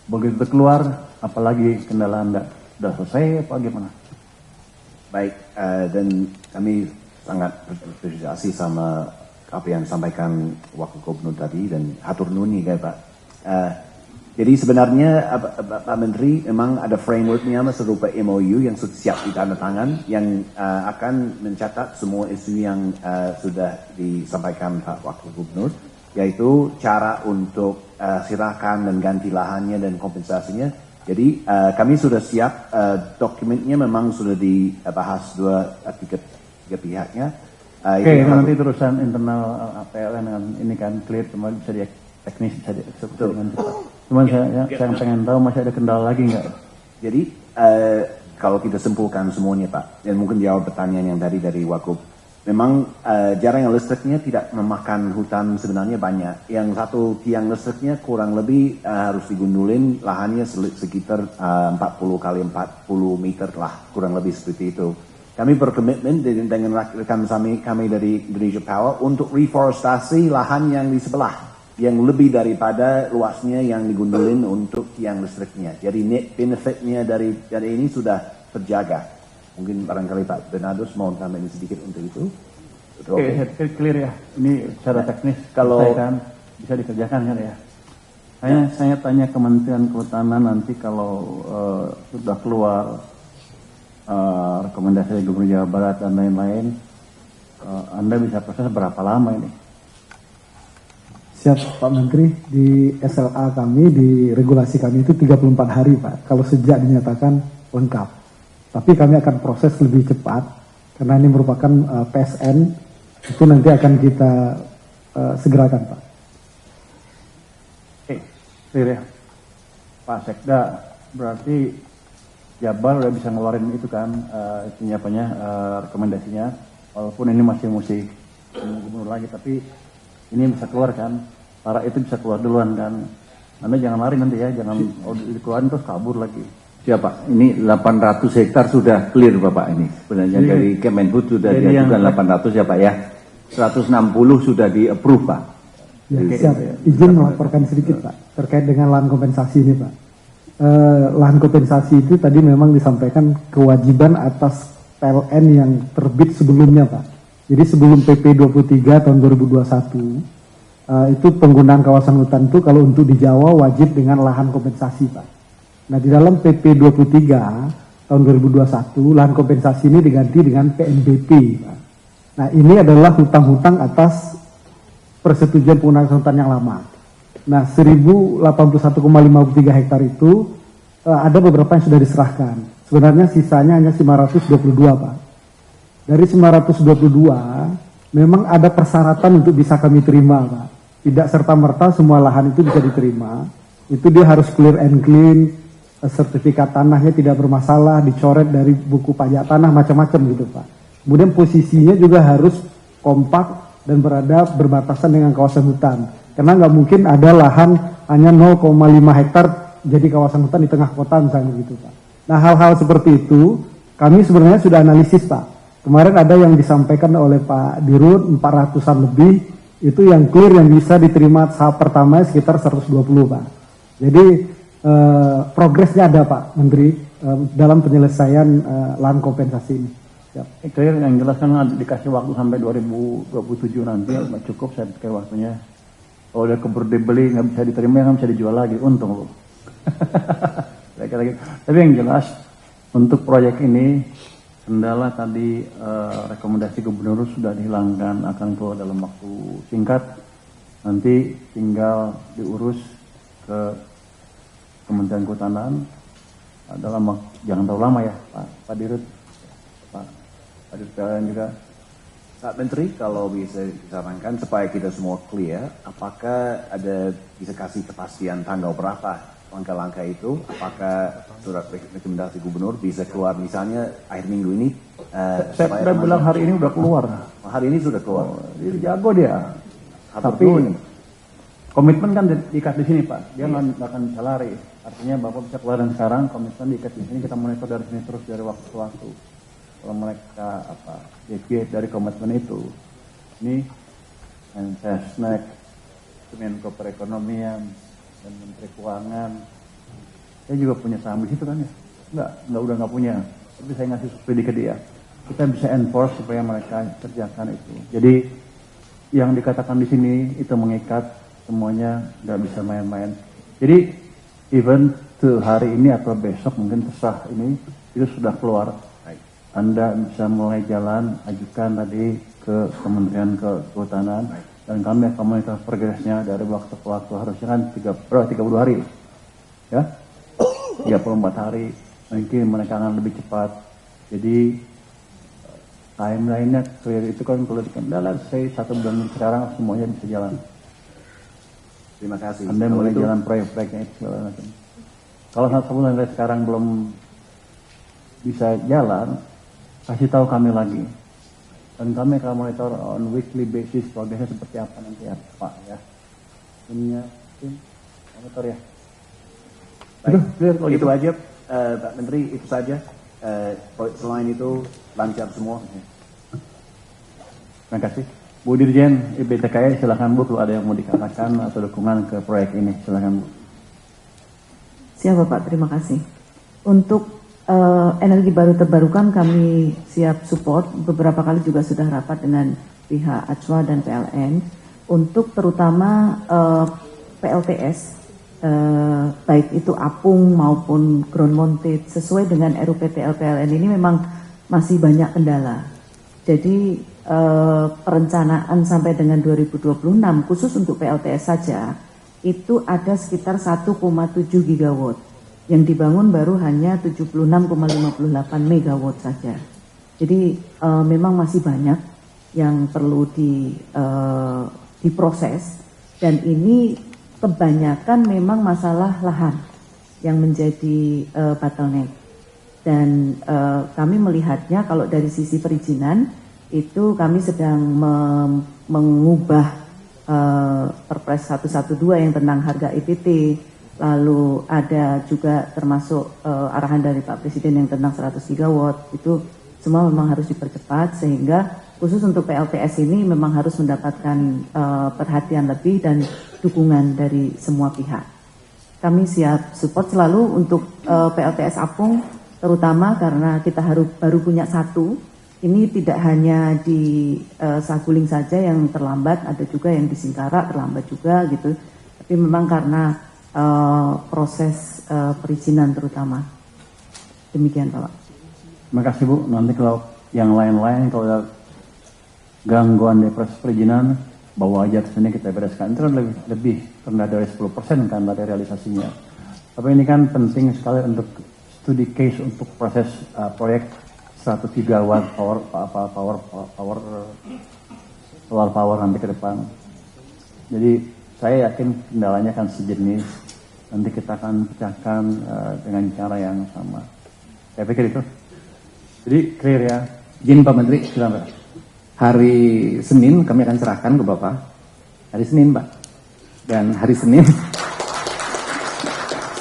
Begitu keluar, apalagi kendala Anda? Sudah selesai apa gimana? Baik, dan kami sangat berapresiasi sama apa yang disampaikan Wakil Gubernur tadi, dan hatur nuni kan Pak. Jadi sebenarnya Pak Menteri memang ada frameworknya serupa MOU yang sudah siap ditandatangan, yang akan mencatat semua isu yang sudah disampaikan Pak Wakil Gubernur, yaitu cara untuk silakan dan ganti lahannya dan kompensasinya. Jadi kami sudah siap, dokumennya memang sudah dibahas tiga pihaknya. Oke, nanti terusan internal PLN dengan ini kan clear, semua bisa teknis, bisa dieksekusi dengan cepat. Cuman saya pengen tahu masih ada kendala lagi nggak? Jadi kalau kita simpulkan semuanya Pak, dan mungkin jawab pertanyaan yang tadi dari Wakub, memang jaringan listriknya tidak memakan hutan sebenarnya banyak. Yang satu tiang listriknya kurang lebih harus digundulin, lahannya sekitar 40 kali 40 meter lah, kurang lebih seperti itu. Kami berkomitmen dengan rekan kami dari Indonesia Power untuk reforestasi lahan yang di sebelah, yang lebih daripada luasnya yang digundulin untuk tiang listriknya. Jadi net benefitnya dari ini sudah terjaga. Mungkin barangkali Pak Bernardus mau tambahin sedikit untuk itu. Oke, clear ya. Ini secara teknis kalau kan bisa dikerjakan kan ya. Saya tanya Kementerian Kehutanan nanti kalau sudah keluar rekomendasi dari Gubernur Jawa Barat dan lain-lain, Anda bisa proses berapa lama ini? Siap Pak Menteri, di SLA kami, di regulasi kami itu 34 hari Pak, kalau sejak dinyatakan lengkap. Tapi kami akan proses lebih cepat, karena ini merupakan PSN, itu nanti akan kita segerakan Pak. Oke, clear ya. Pak Sekda, berarti Jabar udah bisa ngeluarin itu kan, rekomendasinya, walaupun ini masih gubernur lagi, tapi ini bisa keluar kan, para itu bisa keluar duluan kan. Anda jangan lari nanti ya, jangan dikeluarin terus kabur lagi. Siapa? Ini 800 hektar sudah clear Bapak ini. Sebenarnya jadi, dari Kemenhub sudah diajukan 800 ya Pak ya. 160 sudah di-approve Pak. Ya, siap. Izin melaporkan sedikit Pak, terkait dengan lahan kompensasi ini Pak. Lahan kompensasi itu tadi memang disampaikan kewajiban atas PLN yang terbit sebelumnya Pak. Jadi sebelum PP 23 tahun 2021, itu penggunaan kawasan hutan itu kalau untuk di Jawa wajib dengan lahan kompensasi Pak. Nah di dalam PP 23 tahun 2021, lahan kompensasi ini diganti dengan PNBP Pak. Nah ini adalah hutang-hutang atas persetujuan penggunaan hutan yang lama. Nah 1081,53 hektar itu ada beberapa yang sudah diserahkan. Sebenarnya sisanya hanya 522 Pak. Dari 922 memang ada persyaratan untuk bisa kami terima Pak. Tidak serta-merta semua lahan itu bisa diterima. Itu dia harus clear and clean, sertifikat tanahnya tidak bermasalah, dicoret dari buku pajak tanah, macam-macam gitu Pak. Kemudian posisinya juga harus kompak dan berbatasan dengan kawasan hutan. Karena nggak mungkin ada lahan hanya 0,5 hektar jadi kawasan hutan di tengah kota misalnya gitu Pak. Nah hal-hal seperti itu kami sebenarnya sudah analisis Pak. Kemarin ada yang disampaikan oleh Pak Dirut 400-an lebih, itu yang clear yang bisa diterima tahap pertama sekitar 120 Pak. Jadi progresnya ada Pak Menteri dalam penyelesaian lahan kompensasi ini. Siap. Clear yang jelas kan dikasih waktu sampai 2027 nanti, cukup saya pikir waktunya. Kalau udah keburu dibeli nggak bisa diterima, nggak bisa dijual lagi, untung loh. Tapi yang jelas Untuk proyek ini, kendala tadi rekomendasi gubernur sudah dihilangkan, akan keluar dalam waktu singkat. Nanti tinggal diurus ke Kementerian Kehutanan dalam jangan terlalu lama ya, Pak Dirut, Pak Dirut PLN juga. Pak Menteri, kalau bisa disarankan supaya kita semua clear, apakah ada bisa kasih kepastian tanggal berapa langkah-langkah itu? Apakah surat rekomendasi gubernur bisa keluar misalnya akhir minggu ini? Saya udah bilang hari ini udah keluar. Hari ini sudah keluar. Dia jago dia. Tapi komitmen kan diikat di sini Pak. Dia nggak akan bisa lari. Artinya Bapak bisa keluar dan sekarang komitmen diikat di sini, kita monitor dari sini terus dari waktu ke waktu. Kalau mereka deviate dari komitmen itu, ini Mensesnek, Menko Perekonomian, dan Menteri Keuangan, saya juga punya saham di situ kan ya? Udah nggak punya. Tapi saya ngasih subsidi ke dia. Kita bisa enforce supaya mereka kerjakan itu. Jadi yang dikatakan di sini itu mengikat, semuanya nggak bisa main-main. Jadi even tuh hari ini atau besok mungkin terserah ini itu sudah keluar. Anda bisa mulai jalan, ajukan tadi ke Kementerian Kehutanan, dan kami akan monitor progresnya dari waktu ke waktu. Harusnya kan 30 hari, ya, 34 hari, mungkin mereka akan lebih cepat. Jadi timeline-nya clear itu kan kalau dikendala, saya 1 bulan sekarang semuanya bisa jalan. Terima kasih. Anda mulai jalan proyek-proyeknya itu segala macam. Kalau 1 bulan dari sekarang belum bisa jalan, kasih tahu kami lagi, dan kami akan monitor on weekly basis progresnya seperti apa nanti ya Pak ya. Timnya monitor ya. Itu aja Pak Menteri, itu saja. Selain itu lancar semua. Terima kasih. Bu Dirjen IBTKI, silakan Bu, kalau ada yang mau dikatakan atau dukungan ke proyek ini, silakan Bu. Siap Bapak, terima kasih. Untuk energi baru terbarukan kami siap support. Beberapa kali juga sudah rapat dengan pihak ACWA dan PLN untuk terutama PLTS, baik itu apung maupun ground mounted sesuai dengan RUPTL PLN ini memang masih banyak kendala. Jadi perencanaan sampai dengan 2026 khusus untuk PLTS saja itu ada sekitar 1,7 gigawatt. Yang dibangun baru hanya 76,58 megawatt saja. Jadi memang masih banyak yang perlu diproses, dan ini kebanyakan memang masalah lahan yang menjadi bottleneck. Dan kami melihatnya kalau dari sisi perizinan itu kami sedang mengubah Perpres 112 yang tentang harga EPT. Lalu ada juga termasuk arahan dari Pak Presiden yang tentang 100 gigawatt, itu semua memang harus dipercepat sehingga khusus untuk PLTS ini memang harus mendapatkan perhatian lebih dan dukungan dari semua pihak. Kami siap support selalu untuk PLTS Apung, terutama karena kita baru punya satu. Ini tidak hanya di Saguling saja yang terlambat, ada juga yang di Singkarak terlambat juga gitu. Tapi memang karena proses perizinan terutama. Demikian Pak. Terima kasih Bu. Nanti kalau yang lain-lain kalau ada gangguan di proses perizinan, bawa aja ke sini kita bereskan. Itu lebih rendah dari 10% kan dari realisasinya. Tapi ini kan penting sekali untuk studi case untuk proses proyek 100 gigawatt power nanti ke depan. Jadi saya yakin kendalanya akan sejenis. Nanti kita akan pecahkan dengan cara yang sama. Saya pikir itu. Jadi clear ya. Izin Pak Menteri, silakan. Hari Senin kami akan serahkan ke Bapak. Hari Senin Pak. Dan hari Senin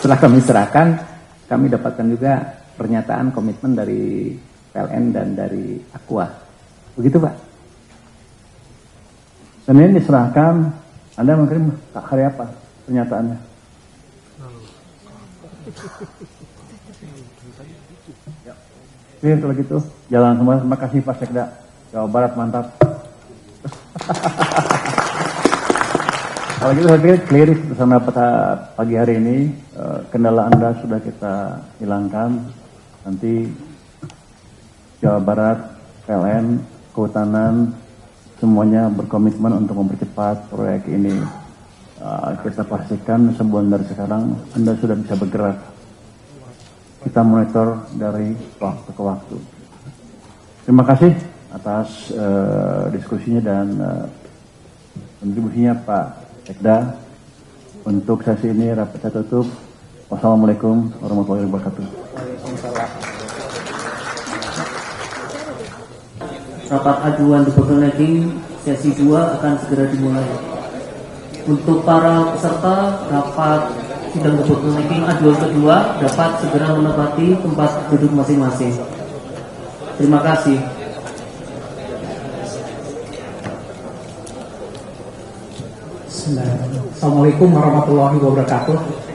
setelah kami serahkan, kami dapatkan juga pernyataan komitmen dari PLN dan dari Aqua. Begitu Pak. Senin diserahkan, Anda mengirim hari apa pernyataannya? Clear kalau gitu, jalan semua. Terima kasih Pak Sekda. Jawa Barat mantap. Kalau gitu saya pikir clear bersama pagi hari ini. Kendala Anda sudah kita hilangkan. nanti Jawa Barat, PLN, Kehutanan, semuanya berkomitmen untuk mempercepat proyek ini. Kita pastikan sebulan dari sekarang Anda sudah bisa bergerak. Kita monitor dari waktu ke waktu. Terima kasih atas diskusinya dan kontribusinya Pak Sekda. Untuk sesi ini rapat saya tutup. Wassalamualaikum warahmatullahi wabarakatuh. Rapat ajuan debottlenecking sesi 2 akan segera dimulai. Untuk para peserta rapat sidang debottlenecking ajuan kedua dapat segera menempati tempat duduk masing-masing. Terima kasih. Assalamualaikum warahmatullahi wabarakatuh.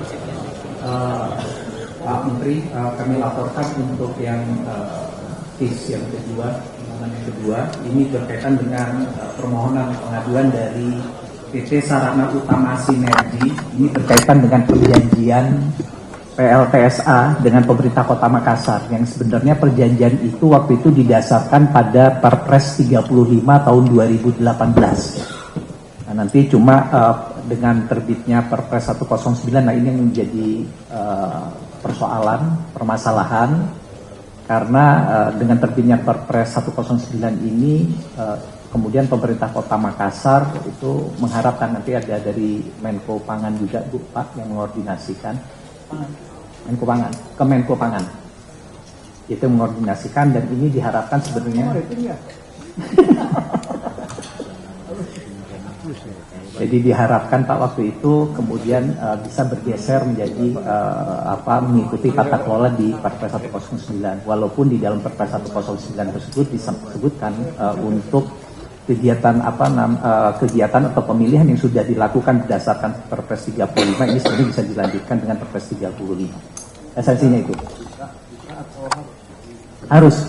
Pak Menteri, kami laporkan untuk yang case yang kedua, ini berkaitan dengan permohonan pengaduan dari PT Sarana Utama Sinergi. Ini berkaitan dengan perjanjian PLTSA dengan pemerintah Kota Makassar, yang sebenarnya perjanjian itu waktu itu didasarkan pada Perpres 35 tahun 2018. Nah, nanti cuma dengan terbitnya Perpres 109, nah ini yang menjadi permasalahan, karena dengan terbitnya Perpres 109 ini kemudian pemerintah Kota Makassar itu mengharapkan nanti ada dari Menko Pangan juga Bu Pak yang mengordinasikan Menko Pangan itu mengordinasikan, dan ini diharapkan sebenarnya jadi diharapkan Pak waktu itu kemudian bisa bergeser menjadi mengikuti tata kelola di Perpres 109, walaupun di dalam Perpres 109 tersebut disebutkan untuk kegiatan kegiatan atau pemilihan yang sudah dilakukan berdasarkan Perpres 35 ini sebenarnya bisa dilanjutkan dengan Perpres 35. Esensinya itu harus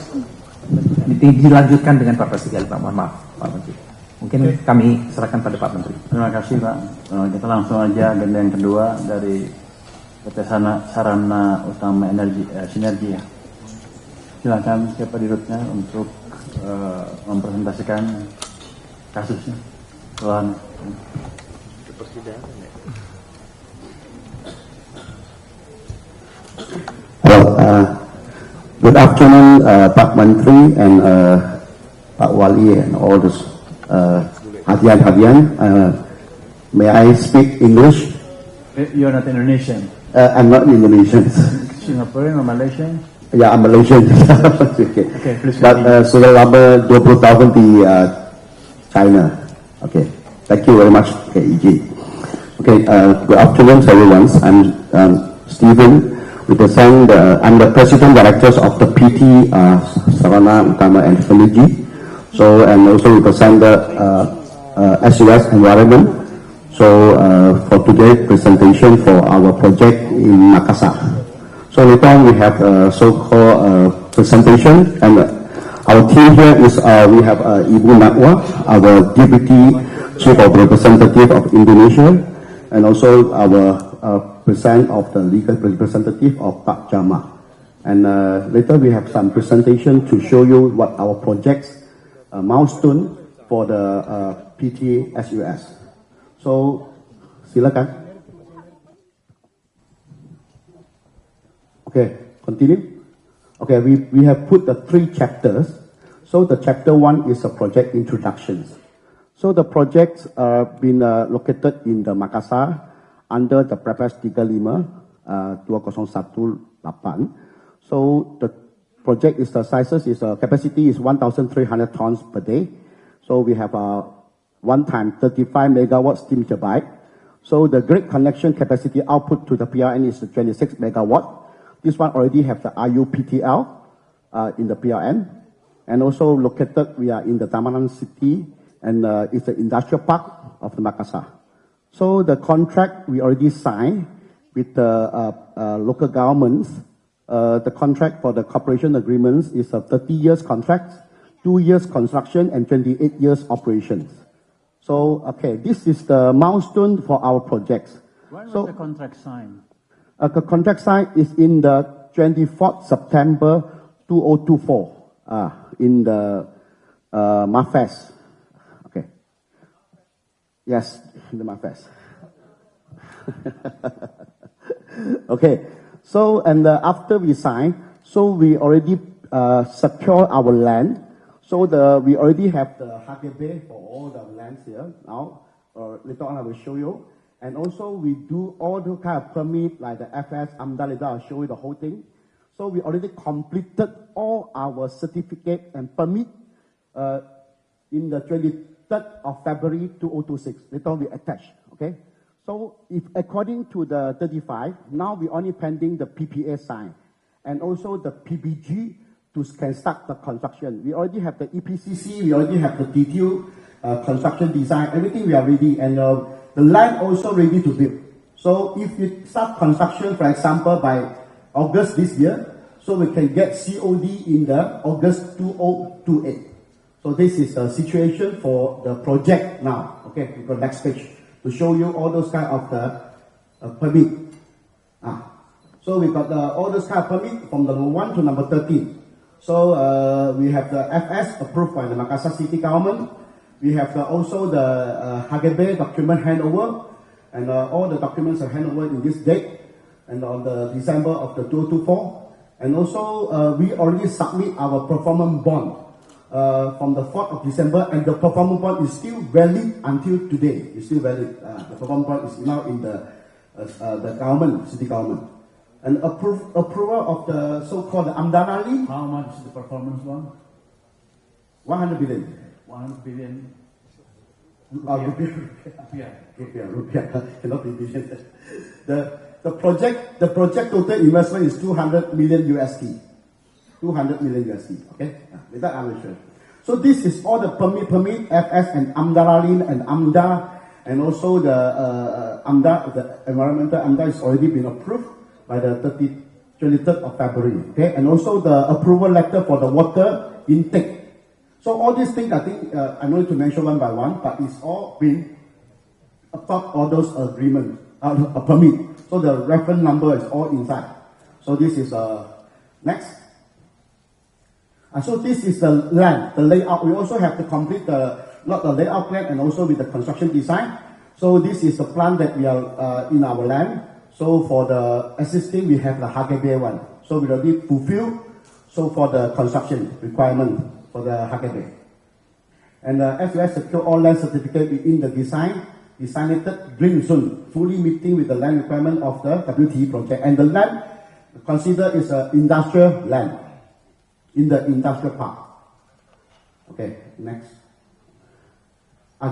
dilanjutkan dengan Perpres 35. Mohon maaf Pak Menteri. Mungkin kami serahkan pada Pak Menteri. Terima kasih Pak. Kita langsung aja agenda yang kedua dari PT Sarana Utama Sinergi ya. Silakan siapa dirutnya untuk mempresentasikan kasusnya. Tuhan. Good afternoon, Pak Menteri and Pak Wali and all those hadian. May I speak English? You're not Indonesian. I'm not Indonesian. Singaporean or Malaysian? Ya, I'm Malaysian. Okay, please But sudah lama 20 tahun di China. Okay, thank you very much, EJ. Okay, good afternoon everyone. I'm Stephen. I'm the President Director of the PT Sarana Utama and Sinergi. So, and also represent the SUS environment. So, for today's presentation for our project in Makassar. So later on we have a so-called presentation, and our team here is we have Ibu Nakwa, our Deputy Chief of Representative of Indonesia, and also our present of the legal representative of Pak Jama. And later we have some presentation to show you what our projects milestone for the PT SUS. So silakan. Okay, continue. Okay, we have put the 3 chapters. So the chapter 1 is a project introductions. So the projects been located in the Makassar under the Perpres 35 2018. So the project is the sizes is capacity is 1,300 tons per day. So we have a one time 35 megawatt steam turbine. So the grid connection capacity output to the PRN is 26 megawatt. This one already have the RUPTL in the PRN, and also located we are in the Tamanan city, and it's the industrial park of the Makassar. So the contract we already signed with the local governments. The contract for the cooperation agreements is a 30 years contract, 2 years construction, and 28 years operations. So, okay, this is the milestone for our projects. When was So, the contract signed? the contract sign is in the 24th September 2024 in the MAFES. Okay. Yes, in the MAFES. Okay. So, and after we sign, so we already secure our land. So we already have the HGB for all the lands here now. Later on I will show you. And also we do all the kind of permit like the FS, AMDA, later I'll show you the whole thing. So we already completed all our certificate and permit in the 23rd of February 2026. Later on we attach, okay? So if according to the 35, now we only pending the PPA sign and also the PBG to can start the construction. We already have the EPCC, we already have the detailed construction design, everything we are ready, and the land also ready to build. So if we start construction, for example, by August this year, so we can get COD in the August 2028. So this is the situation for the project now. Okay, we go next page to show you all those kind of the permit. So we got all those kind of permit from the number 1 to number 13. So we have the FS approved by the Makassar City Government. We have also the HGB document handover, and all the documents are handed over in this date, and on the December of the 2024. And also we already submit our performance bond from the 4th of December, and the performance bond is still valid until today. It's still valid. The performance bond is now in the government, city government. And approval of the so-called Amdanali. How much is the performance bond? 100 billion. 100 billion. Rupiah. Cannot be billion. The project total investment is 200 million USD. 200 million USD. Okay. With that I will show. So this is all the permit, FS and Amdaralin and AMDA, and also the AMDA, the environmental AMDA is already been approved by the 23rd of February. Okay. And also the approval letter for the water intake. So all these things, I think, I'm going to mention one by one, but it's all been above all those agreements, a permit. So the reference number is all inside. So this is, next. So this is the land, the layout. We also have to complete not the layout plan and also with the construction design. So this is the plan that we are in our land. So for the existing, we have the HGB one. So we already fulfill. So for the construction requirement for the HGB. And SUS secure all land certificate within the designated green zone, fully meeting with the land requirement of the WTE project. And the land considered is an industrial land in the industrial park. Okay, next.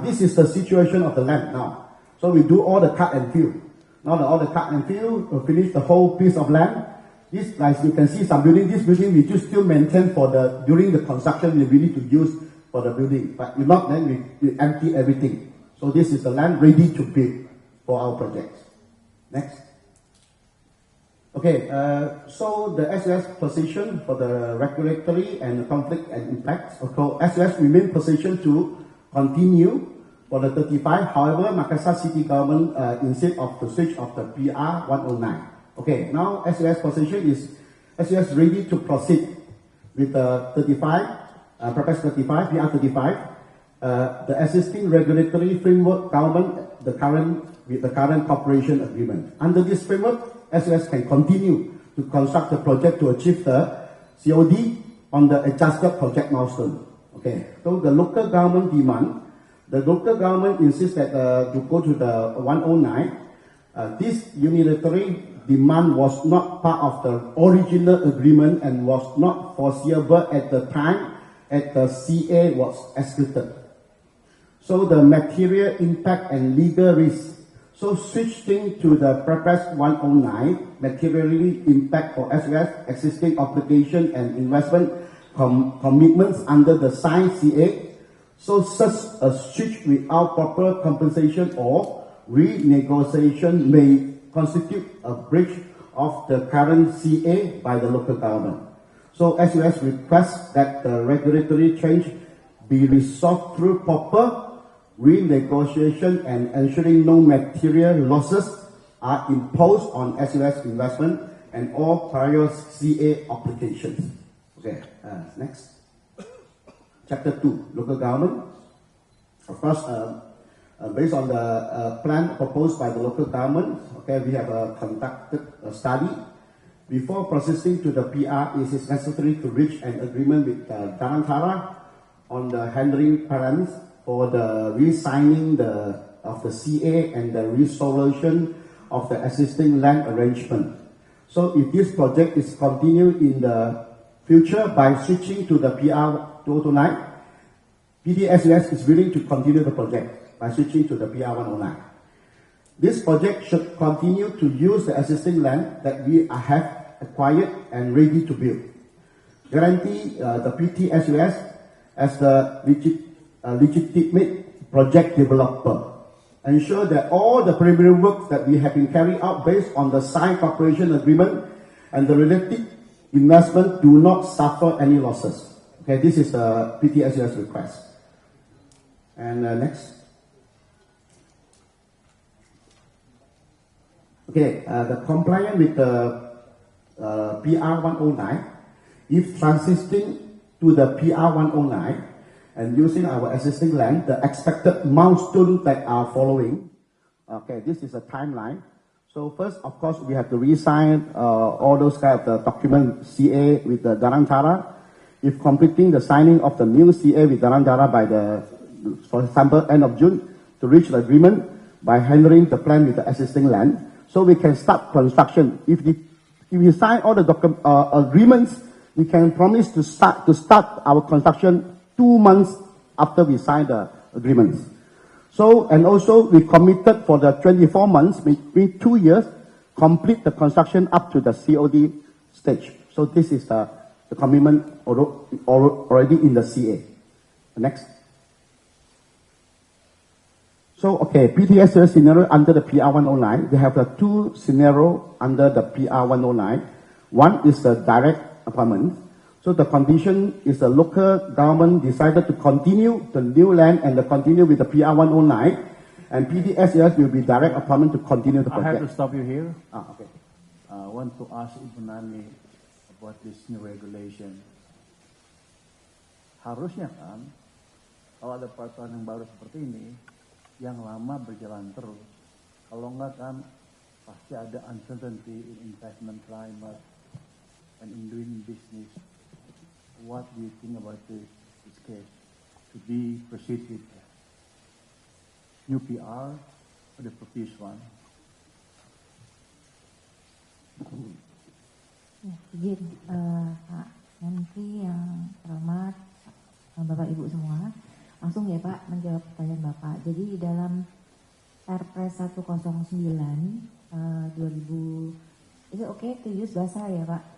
This is the situation of the land now. So we do all the cut and fill. Now all the cut and fill, we finish the whole piece of land. This, as you can see, some building, this building we just still maintain for the, during the construction we need to use for the building. But if not, then we empty everything. So this is the land ready to build for our projects. Next. Okay, so the SUS position for the regulatory and conflict and impacts. So SUS remain positioned to continue for the 35. However, Makassar City Government instead of the switch of the PR 109. Okay, now SUS position is SUS ready to proceed with the 35, Proposed 35, PR 35. The existing regulatory framework government the current cooperation agreement. Under this framework, SUS can continue to construct the project to achieve the COD on the adjusted project milestone. Okay, so the local government demand, the local government insists that to go to the 109. This unilateral demand was not part of the original agreement and was not foreseeable at the time as the CA was executed. So the material impact and legal risk. So switching to the Proposed 109 materially impact for SUS existing obligation and investment commitments under the signed CA. So such a switch without proper compensation or renegotiation may constitute a breach of the current CA by the local government. So SUS requests that the regulatory change be resolved through proper renegotiation and ensuring no material losses are imposed on SUS investment and all prior CA applications. Okay, next. Chapter 2, local government. Of course, based on the plan proposed by the local government, okay, we have conducted a study. Before processing to the PR, it is necessary to reach an agreement with Danantara on the handling plans for the re-signing of the CA and the resolution of the existing land arrangement. So if this project is continued in the future by switching to the PR 209, PTSUS is willing to continue the project by switching to the PR 109. This project should continue to use the existing land that we have acquired and ready to build. Guarantee the PTSUS as the legitimate project developer. Ensure that all the preliminary works that we have been carried out based on the signed cooperation agreement and the related investment do not suffer any losses. Okay, this is the PTSUS request. And next. Okay, the compliance with the PR 109, if transiting to the PR 109 and using our existing land, the expected milestones that are following. Okay, this is a timeline. So first, of course, we have to re-sign all those kind of the document CA with the Danantara. If completing the signing of the new CA with Danantara by the, for example, end of June, to reach the agreement by handling the plan with the existing land, so we can start construction. If we sign all the agreements, we can promise to start our construction 2 months after we sign the agreements. So, and also we committed for the 24 months, between 2 years, complete the construction up to the COD stage. So this is the commitment already in the CA. Next. So, okay, PTSUS scenario under the PR 109, they have the two scenarios under the PR 109. One is the direct appointment. So the condition is the local government decided to continue the new land and continue with the PR 109, and PTSUS will be direct appointment to continue the project. I have to stop you here. Okay. I want to ask Ibu Nani about this new regulation. Harusnya kan, kalau ada peraturan yang baru seperti ini, yang lama berjalan terus. Kalau enggak kan, pasti ada uncertainty in investment climate and in doing business. What do you think about this case? To be proceeded, new PR or the previous one? Ya, izin Pak Menteri yang terhormat, Bapak Ibu semua, langsung ya Pak menjawab pertanyaan Bapak. Jadi di dalam Perpres 109 2000, is it okay to use bahasa ya Pak?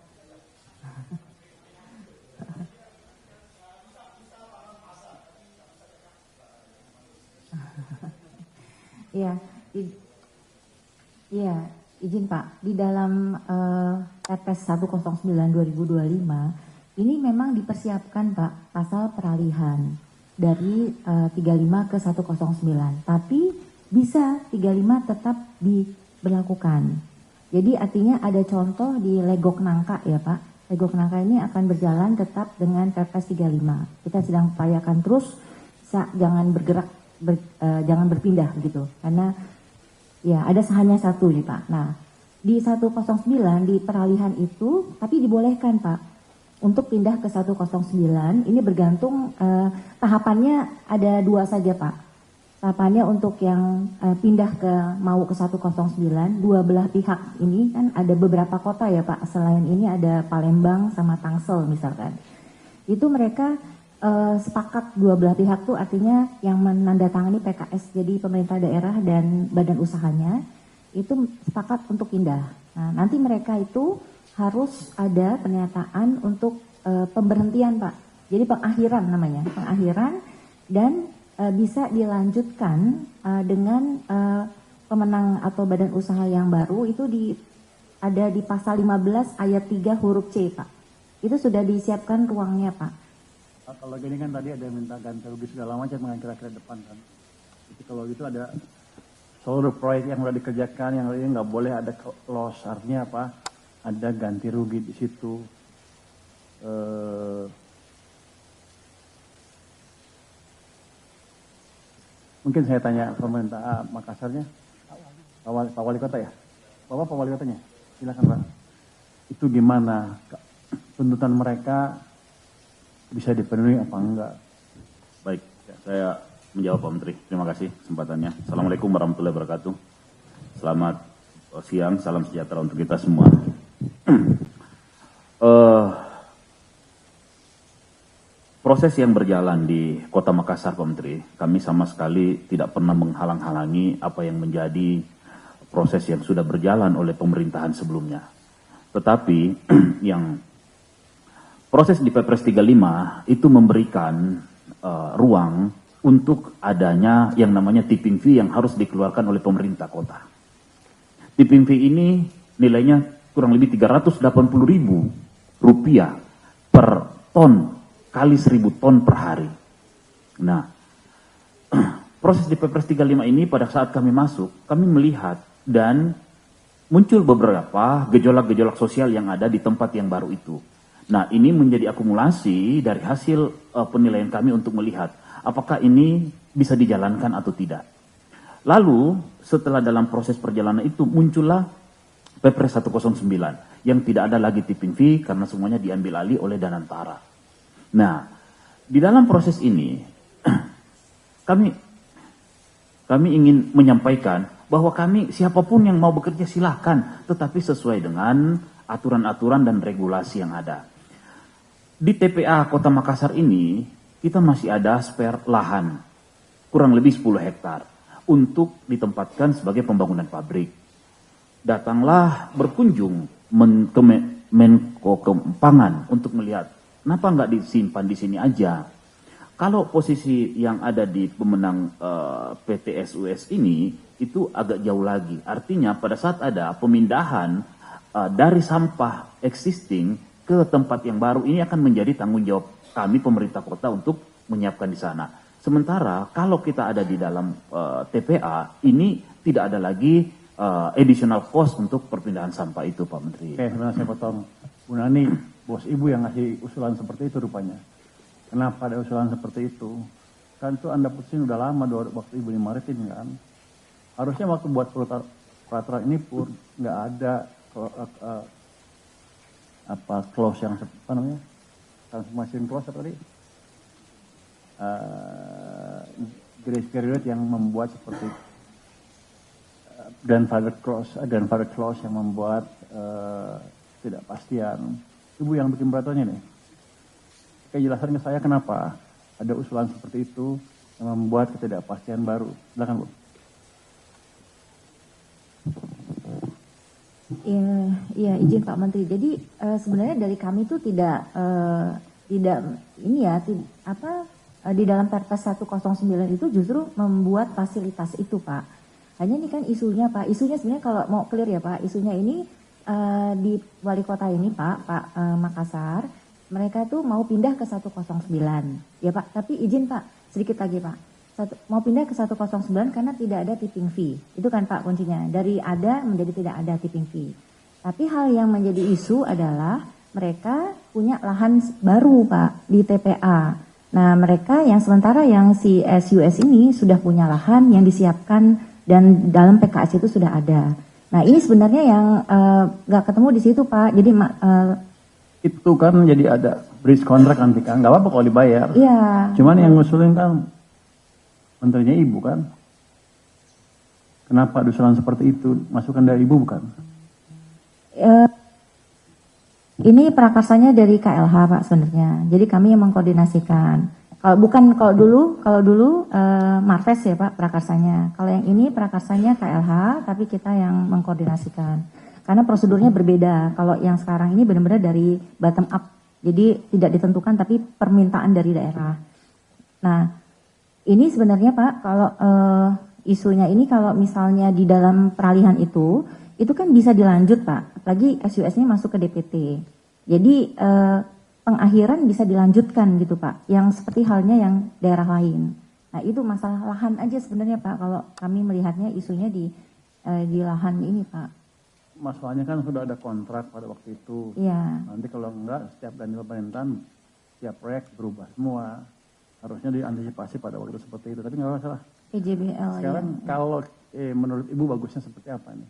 Iya, izin Pak. Di dalam Perpres 109 2025 ini memang dipersiapkan Pak pasal peralihan dari 35 ke 109. Tapi bisa 35 tetap diberlakukan. Jadi artinya ada contoh di Legok Nangka ya Pak. Legok Nangka ini akan berjalan tetap dengan Perpres 35. Kita sedang upayakan terus jangan bergerak, jangan berpindah gitu. Karena ya ada hanya satu nih Pak. Nah di 109 di peralihan itu tapi dibolehkan Pak untuk pindah ke 109. Ini bergantung tahapannya ada 2 saja Pak. Tahapannya untuk yang pindah mau ke 109, dua belah pihak ini kan ada beberapa kota ya Pak. Selain ini ada Palembang sama Tangsel misalkan. Itu mereka sepakat dua belah pihak tuh artinya yang menandatangani PKS, jadi pemerintah daerah dan badan usahanya itu sepakat untuk pindah. Nah, nanti mereka itu harus ada pernyataan untuk pemberhentian Pak. Jadi pengakhiran namanya, pengakhiran dan bisa dilanjutkan dengan pemenang atau badan usaha yang baru itu ada di pasal 15 ayat 3 huruf C Pak. Itu sudah disiapkan ruangnya Pak. Kalau gini kan tadi ada yang minta ganti rugi segala macam dengan kira-kira depan kan. Jadi kalau gitu ada seluruh proyek yang sudah dikerjakan yang lainnya nggak boleh ada loss. Artinya apa? ada ganti rugi di situ. Mungkin saya tanya pemerintah Makassarnya, Pak Wali Kota ya? Bapak Pak Wali Kotanya, silakan Pak. Itu gimana tuntutan mereka bisa dipenuhi apa enggak? Baik, saya menjawab Pak Menteri. Terima kasih kesempatannya. Assalamualaikum warahmatullahi wabarakatuh. Selamat siang, salam sejahtera untuk kita semua. Proses yang berjalan di Kota Makassar, Pak Menteri, kami sama sekali tidak pernah menghalang-halangi apa yang menjadi proses yang sudah berjalan oleh pemerintahan sebelumnya. Tetapi yang proses di Perpres 35 itu memberikan ruang untuk adanya yang namanya tipping fee yang harus dikeluarkan oleh pemerintah kota. Tipping fee ini nilainya kurang lebih Rp380.000 per ton kali 1.000 ton per hari. Nah, proses di Perpres 35 ini pada saat kami masuk, kami melihat dan muncul beberapa gejolak-gejolak sosial yang ada di tempat yang baru itu. Nah, ini menjadi akumulasi dari hasil penilaian kami untuk melihat apakah ini bisa dijalankan atau tidak. Lalu, setelah dalam proses perjalanan itu muncullah Perpres 109 yang tidak ada lagi tipping fee karena semuanya diambil alih oleh Danantara. Nah, di dalam proses ini kami ingin menyampaikan bahwa kami siapapun yang mau bekerja silahkan, tetapi sesuai dengan aturan-aturan dan regulasi yang ada. Di TPA Kota Makassar ini kita masih ada spare lahan kurang lebih 10 hektar untuk ditempatkan sebagai pembangunan pabrik. Datanglah berkunjung ke Menko Keuangan untuk melihat kenapa nggak disimpan di sini aja. Kalau posisi yang ada di pemenang PT SUS ini itu agak jauh lagi. Artinya pada saat ada pemindahan dari sampah existing ke tempat yang baru, ini akan menjadi tanggung jawab kami pemerintah kota untuk menyiapkan di sana. Sementara kalau kita ada di dalam TPA, ini tidak ada lagi additional cost untuk perpindahan sampah itu, Pak Menteri. Oke, sebenarnya saya potong. Bu Nani, bos ibu yang ngasih usulan seperti itu rupanya. Kenapa ada usulan seperti itu? Kan itu Anda pusing udah lama waktu ibu di Maritim kan. Harusnya waktu buat peraturan ini pun nggak ada clause yang apa namanya? Transformation clause apa tadi? Grace period yang membuat seperti grandfather clause yang membuat tidak pastian. Ibu yang bikin peraturannya nih. Kayak jelasan ke saya kenapa ada usulan seperti itu yang membuat ketidakpastian baru. Silakan Bu. Iya, izin Pak Menteri. Jadi sebenarnya dari kami itu tidak di dalam Perpres 109 itu justru membuat fasilitas itu, Pak. Hanya ini kan isunya, Pak. Isunya sebenarnya kalau mau clear ya, Pak. Isunya ini di wali kota ini, Pak Makassar, mereka tuh mau pindah ke 109. Ya, Pak. Tapi izin, Pak, sedikit lagi, Pak. Mau pindah ke 109 karena tidak ada tipping fee. Itu kan, Pak, kuncinya. Dari ada menjadi tidak ada tipping fee. Tapi hal yang menjadi isu adalah mereka punya lahan baru, Pak, di TPA. Nah, mereka yang sementara yang si SUS ini sudah punya lahan yang disiapkan dan dalam PKS itu sudah ada. Nah, ini sebenarnya yang nggak ketemu di situ, Pak. Jadi itu kan jadi ada bridge contract nanti kan, nggak apa-apa kalau dibayar. Iya. Cuman yang ngusulin kan menterinya ibu kan. Kenapa ada usulan seperti itu? Masukan dari ibu bukan? Ini prakarsanya dari KLH, Pak, sebenarnya. Jadi kami yang mengkoordinasikan. Kalau dulu Marves ya, Pak, prakarsanya. Kalau yang ini prakarsanya KLH, tapi kita yang mengkoordinasikan. Karena prosedurnya berbeda. Kalau yang sekarang ini benar-benar dari bottom up. Jadi tidak ditentukan tapi permintaan dari daerah. Nah, ini sebenarnya, Pak, kalau isunya ini kalau misalnya di dalam peralihan itu kan bisa dilanjut, Pak. Apalagi SUS ini masuk ke DPT. Jadi pengakhiran bisa dilanjutkan gitu, Pak. Yang seperti halnya yang daerah lain. Nah, itu masalah lahan aja sebenarnya, Pak. Kalau kami melihatnya isunya di lahan ini, Pak. masalahnya kan sudah ada kontrak pada waktu itu. Iya. Nanti kalau enggak, setiap ganti pemerintahan, setiap proyek berubah semua. Harusnya diantisipasi pada waktu seperti itu. Tapi nggak masalah. PJBL. Sekarang ya. kalau menurut Ibu bagusnya seperti apa nih?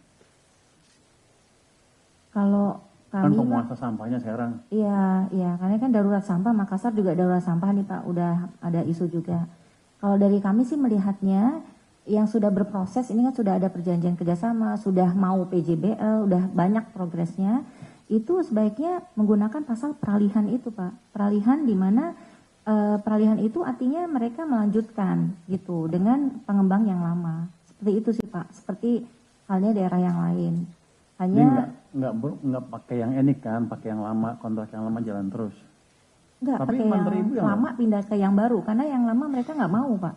Kalau Kan kami penguasa sampahnya sekarang. Iya, karena kan darurat sampah, Makassar juga darurat sampah nih Pak, udah ada isu juga. Kalau dari kami sih melihatnya, yang sudah berproses, ini kan sudah ada perjanjian kerjasama, sudah mau PJBL, udah banyak progresnya, itu sebaiknya menggunakan pasal peralihan itu Pak. Peralihan di mana peralihan itu artinya mereka melanjutkan gitu, dengan pengembang yang lama. Seperti itu sih Pak, seperti halnya daerah yang lain. Hanya nggak pakai yang ini kan, pakai yang lama, kontrak yang lama jalan terus. Enggak, Tapi pakai yang lama pindah ke yang baru, karena yang lama mereka nggak mau Pak.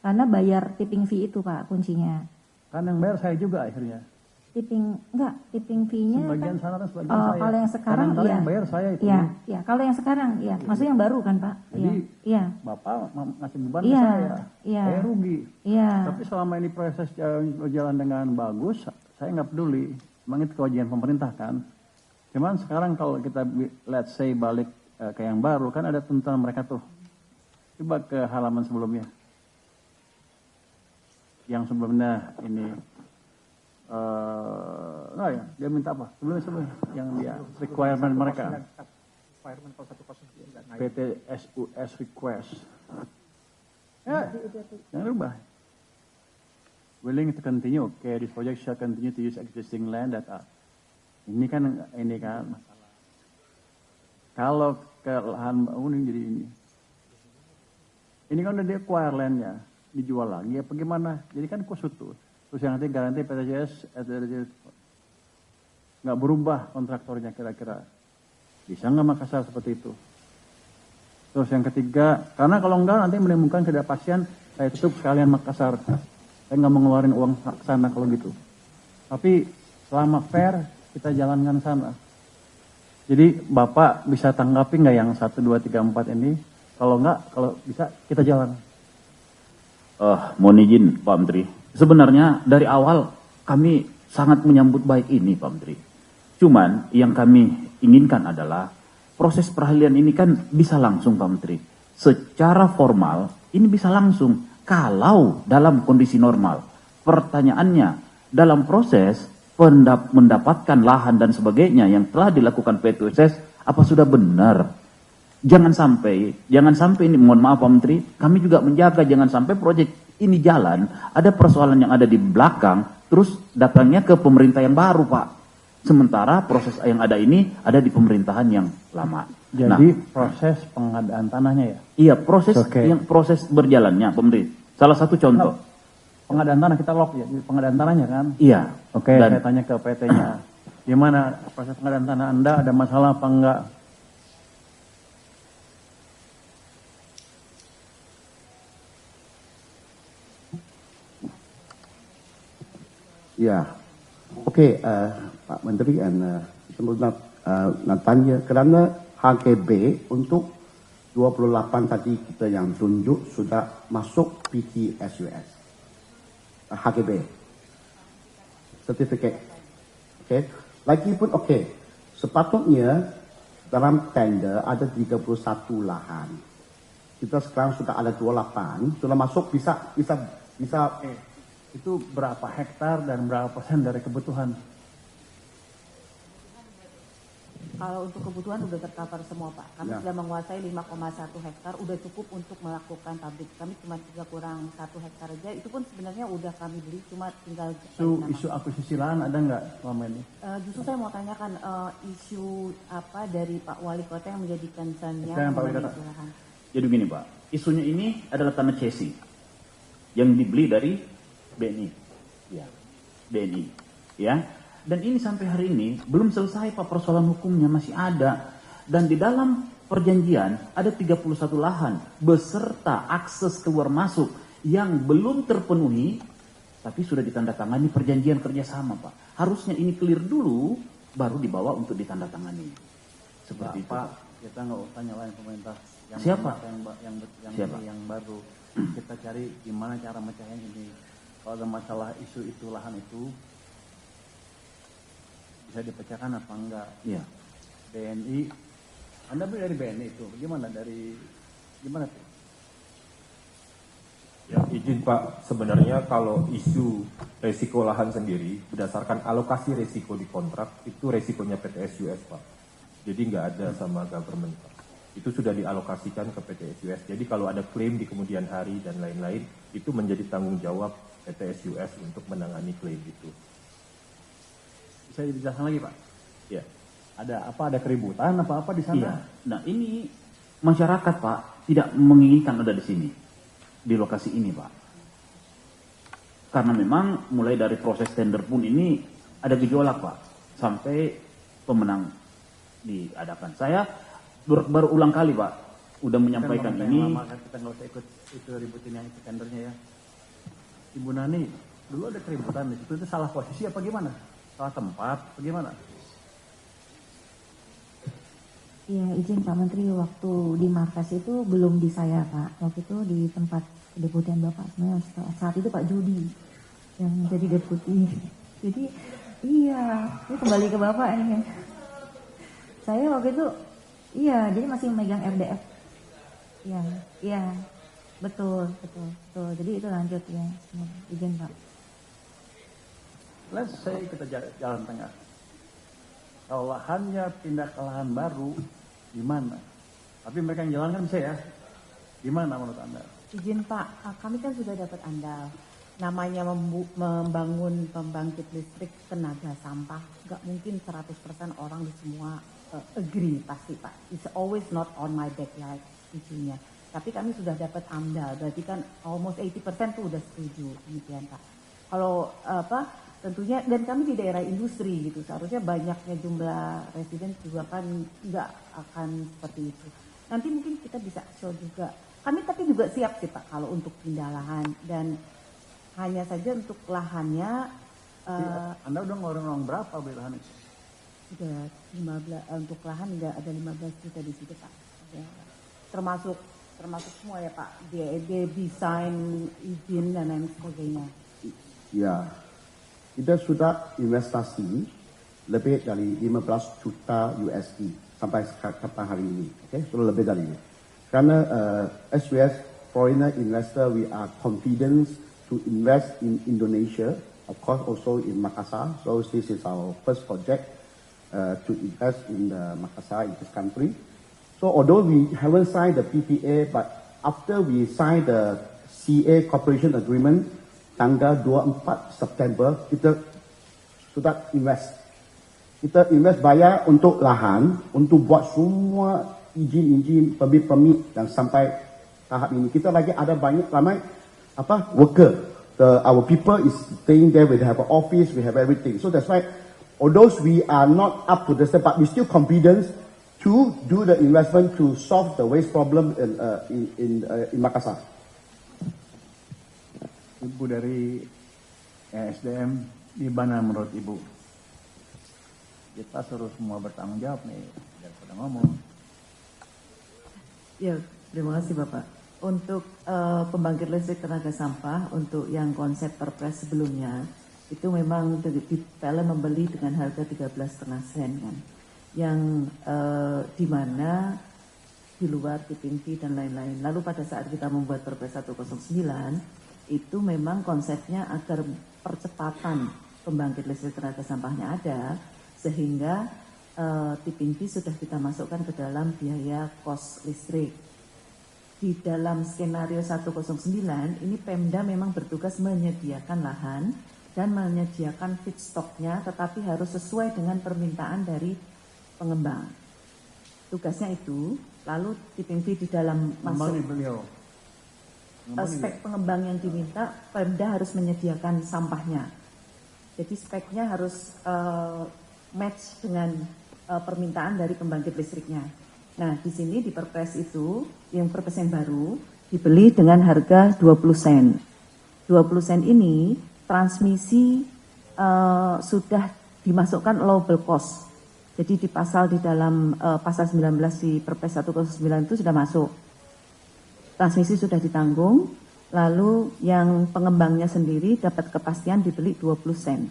Karena bayar tipping fee itu Pak kuncinya. Kan yang bayar saya juga akhirnya. Tipping fee-nya sebagian kan, sana dan sebagian saya. kalau yang sekarang iya. Yang bayar saya itu. Iya, kalau yang sekarang iya, maksudnya yang baru kan Pak. Jadi iya. Bapak ngasih beban ke saya. Saya rugi. Iya. Tapi selama ini proses berjalan dengan bagus, saya nggak peduli. Memang itu kewajiban pemerintah kan. Cuman sekarang kalau kita let's say balik ke yang baru, kan ada tuntutan mereka tuh. Coba ke halaman sebelumnya. Yang sebelumnya ini, dia minta apa? Sebelumnya yang dia requirement mereka. PT SUS request. Ya, jangan rubah. Willing to continue, okay, this project shall continue to use existing land that ini kan masalah. Kalau ke lahan bangunan jadi ini. Ini kan udah di-acquire land-nya, dijual lagi apa gimana? Jadi kan kusut tuh. Terus yang nanti garansi PTJS nggak berubah kontraktornya kira-kira. Bisa nggak Makassar seperti itu? Terus yang ketiga, karena kalau enggak nanti menimbulkan ketidakpastian, saya tutup sekalian Makassar. Saya nggak mau ngeluarin uang ke sana kalau gitu. Tapi selama fair, kita jalankan sana. Jadi Bapak bisa tanggapi nggak yang 1, 2, 3, 4 ini? Kalau nggak, kalau bisa kita jalan. Mohon izin Pak Menteri. Sebenarnya dari awal kami sangat menyambut baik ini Pak Menteri. Cuman yang kami inginkan adalah proses peralihan ini kan bisa langsung Pak Menteri. Secara formal ini bisa langsung. Kalau dalam kondisi normal, pertanyaannya dalam proses mendapatkan lahan dan sebagainya yang telah dilakukan PTUSS, apa sudah benar? Jangan sampai ini, mohon maaf Pak Menteri, kami juga menjaga jangan sampai proyek ini jalan, ada persoalan yang ada di belakang, terus datangnya ke pemerintah yang baru Pak. Sementara proses yang ada ini ada di pemerintahan yang lama. Jadi proses pengadaan tanahnya ya? Iya, proses berjalannya, Pak Menteri. Salah satu contoh. Pengadaan tanah kita lock ya, pengadaan tanahnya kan? Iya. Oke, saya tanya ke PT-nya. Gimana proses pengadaan tanah Anda, ada masalah apa enggak? Ya, oke, Pak Menteri, nak tanya kerana HGB untuk 28 tadi kita yang tunjuk sudah masuk PTSUS. HGB. Certificate. Oke. Lagipun sepatutnya dalam tender ada 31 lahan. Kita sekarang sudah ada 28, sudah masuk bisa. Itu berapa hektar dan berapa persen dari kebutuhan? Kalau untuk kebutuhan sudah tercover semua Pak. Kami sudah menguasai 5,1 hektar, udah cukup untuk melakukan pabrik. Kami cuma kurang 1 hektar aja, itu pun sebenarnya udah kami beli, cuma tinggal Isu akuisisi lahan ada nggak selama ini? Justru saya mau tanyakan isu apa dari Pak Wali Kota yang menjadi concern-nya mengenai isu lahan. Jadi begini Pak, isunya ini adalah tanah Chesi yang dibeli dari BNI. Ya. BNI. Ya. Dan ini sampai hari ini belum selesai Pak, persoalan hukumnya masih ada. Dan di dalam perjanjian ada 31 lahan beserta akses keluar masuk yang belum terpenuhi, tapi sudah ditandatangani perjanjian kerjasama Pak. Harusnya ini clear dulu, baru dibawa untuk ditandatangani. Seperti itu Pak. Kita nggak usah nyalain pemerintah. Yang Siapa? Yang baru. Kita cari gimana cara mecahin ini. Kalau ada masalah isu itu lahan itu, bisa dipecahkan apa enggak? Iya. BNI, Anda beli dari BNI itu, gimana tuh? Ya, izin Pak, sebenarnya kalau isu resiko lahan sendiri berdasarkan alokasi resiko di kontrak itu resikonya PTSUS Pak. Jadi nggak ada sama government Pak. Itu sudah dialokasikan ke PTSUS. Jadi kalau ada klaim di kemudian hari dan lain-lain itu menjadi tanggung jawab PTSUS untuk menangani klaim itu. Bisa dijelaskan lagi Pak? Ya. Ada keributan apa-apa di sana? Iya. Nah ini masyarakat Pak tidak menginginkan ada di sini, di lokasi ini Pak. Karena memang mulai dari proses tender pun ini ada gejolak Pak, sampai pemenang diadakan. Saya berulang kali Pak, udah menyampaikan ini. Kita nggak usah ikut itu ributin yang itu tendernya ya. Ibu Nani, dulu ada keributan di situ, itu salah posisi apa gimana? Salah tempat, bagaimana? Iya, izin Pak Menteri, waktu di markas itu belum di saya Pak. Waktu itu di tempat deputian Bapak, sebenarnya saat itu Pak Judi yang jadi deputi. Jadi iya, ini kembali ke Bapak ini. Saya waktu itu iya, jadi masih memegang RDF. Iya, betul. Jadi itu lanjut ya, izin Pak. Let's say kita jalan tengah. Kalau lahannya pindah ke lahan baru, gimana? Tapi mereka yang jalan kan bisa ya? Gimana menurut Anda? Izin Pak, kami kan sudah dapat andal. Namanya membangun pembangkit listrik tenaga sampah, nggak mungkin 100% orang di semua agree pasti Pak. It's always not on my backyard izinnya. Tapi kami sudah dapat amdal, berarti kan almost 80% tuh udah setuju, demikian Pak. Kalau tentunya, dan kami di daerah industri gitu, seharusnya banyaknya jumlah residen juga kan nggak akan seperti itu. Nanti mungkin kita bisa show juga. Kami tapi juga siap sih Pak kalau untuk pindah lahan, dan hanya saja untuk lahannya. Anda udah ngeluarin uang berapa beli lahan itu? Sudah 15, untuk lahan nggak ada 15 juta di situ Pak. Ya, termasuk semua ya Pak, desain, izin dan lain sebagainya. Ya. Kita sudah investasi lebih dari 15 juta USD sampai hari ini. Okay? Sudah lebih dari ini. Karena SWS foreigner investor, we are confident to invest in Indonesia, of course also in Makassar. So this is our first project to invest in the Makassar, in this country. So although we haven't signed the PPA, but after we signed the CA Cooperation Agreement, tanggal 24 September kita sudah invest. Kita invest bayar untuk lahan, untuk buat semua izin, permit dan sampai tahap ini. Kita lagi ada ramai worker. Our people is staying there, we have an office, we have everything. So that's why although we are not up to the step, but we still confident to do the investment to solve the waste problem in Makassar. Ibu dari SDM, gimana menurut Ibu? Kita suruh semua bertanggung jawab nih, daripada ngomong. Ya, terima kasih Bapak. Untuk pembangkit listrik tenaga sampah, untuk yang konsep perpres sebelumnya, itu memang PLN membeli dengan harga 13,5 sen kan. Yang di mana di luar TPNP dan lain-lain. Lalu pada saat kita membuat perpres 109, itu memang konsepnya agar percepatan pembangkit listrik tenaga sampahnya ada, sehingga TPNP sudah kita masukkan ke dalam biaya kos listrik. Di dalam skenario 109 ini Pemda memang bertugas menyediakan lahan dan menyediakan feedstocknya, tetapi harus sesuai dengan permintaan dari pengembang. Tugasnya itu, lalu TPNP di dalam masuk spek pengembang yang diminta, Pemda harus menyediakan sampahnya. Jadi speknya harus match dengan permintaan dari pembangkit listriknya. Nah, di sini di perpres itu, yang perpres yang baru, dibeli dengan harga 20 sen. 20 sen ini, transmisi sudah dimasukkan allowable cost. Jadi di dalam pasal 19 di perpres 109 itu sudah masuk. Transmisi sudah ditanggung, lalu yang pengembangnya sendiri dapat kepastian dibeli 20 sen.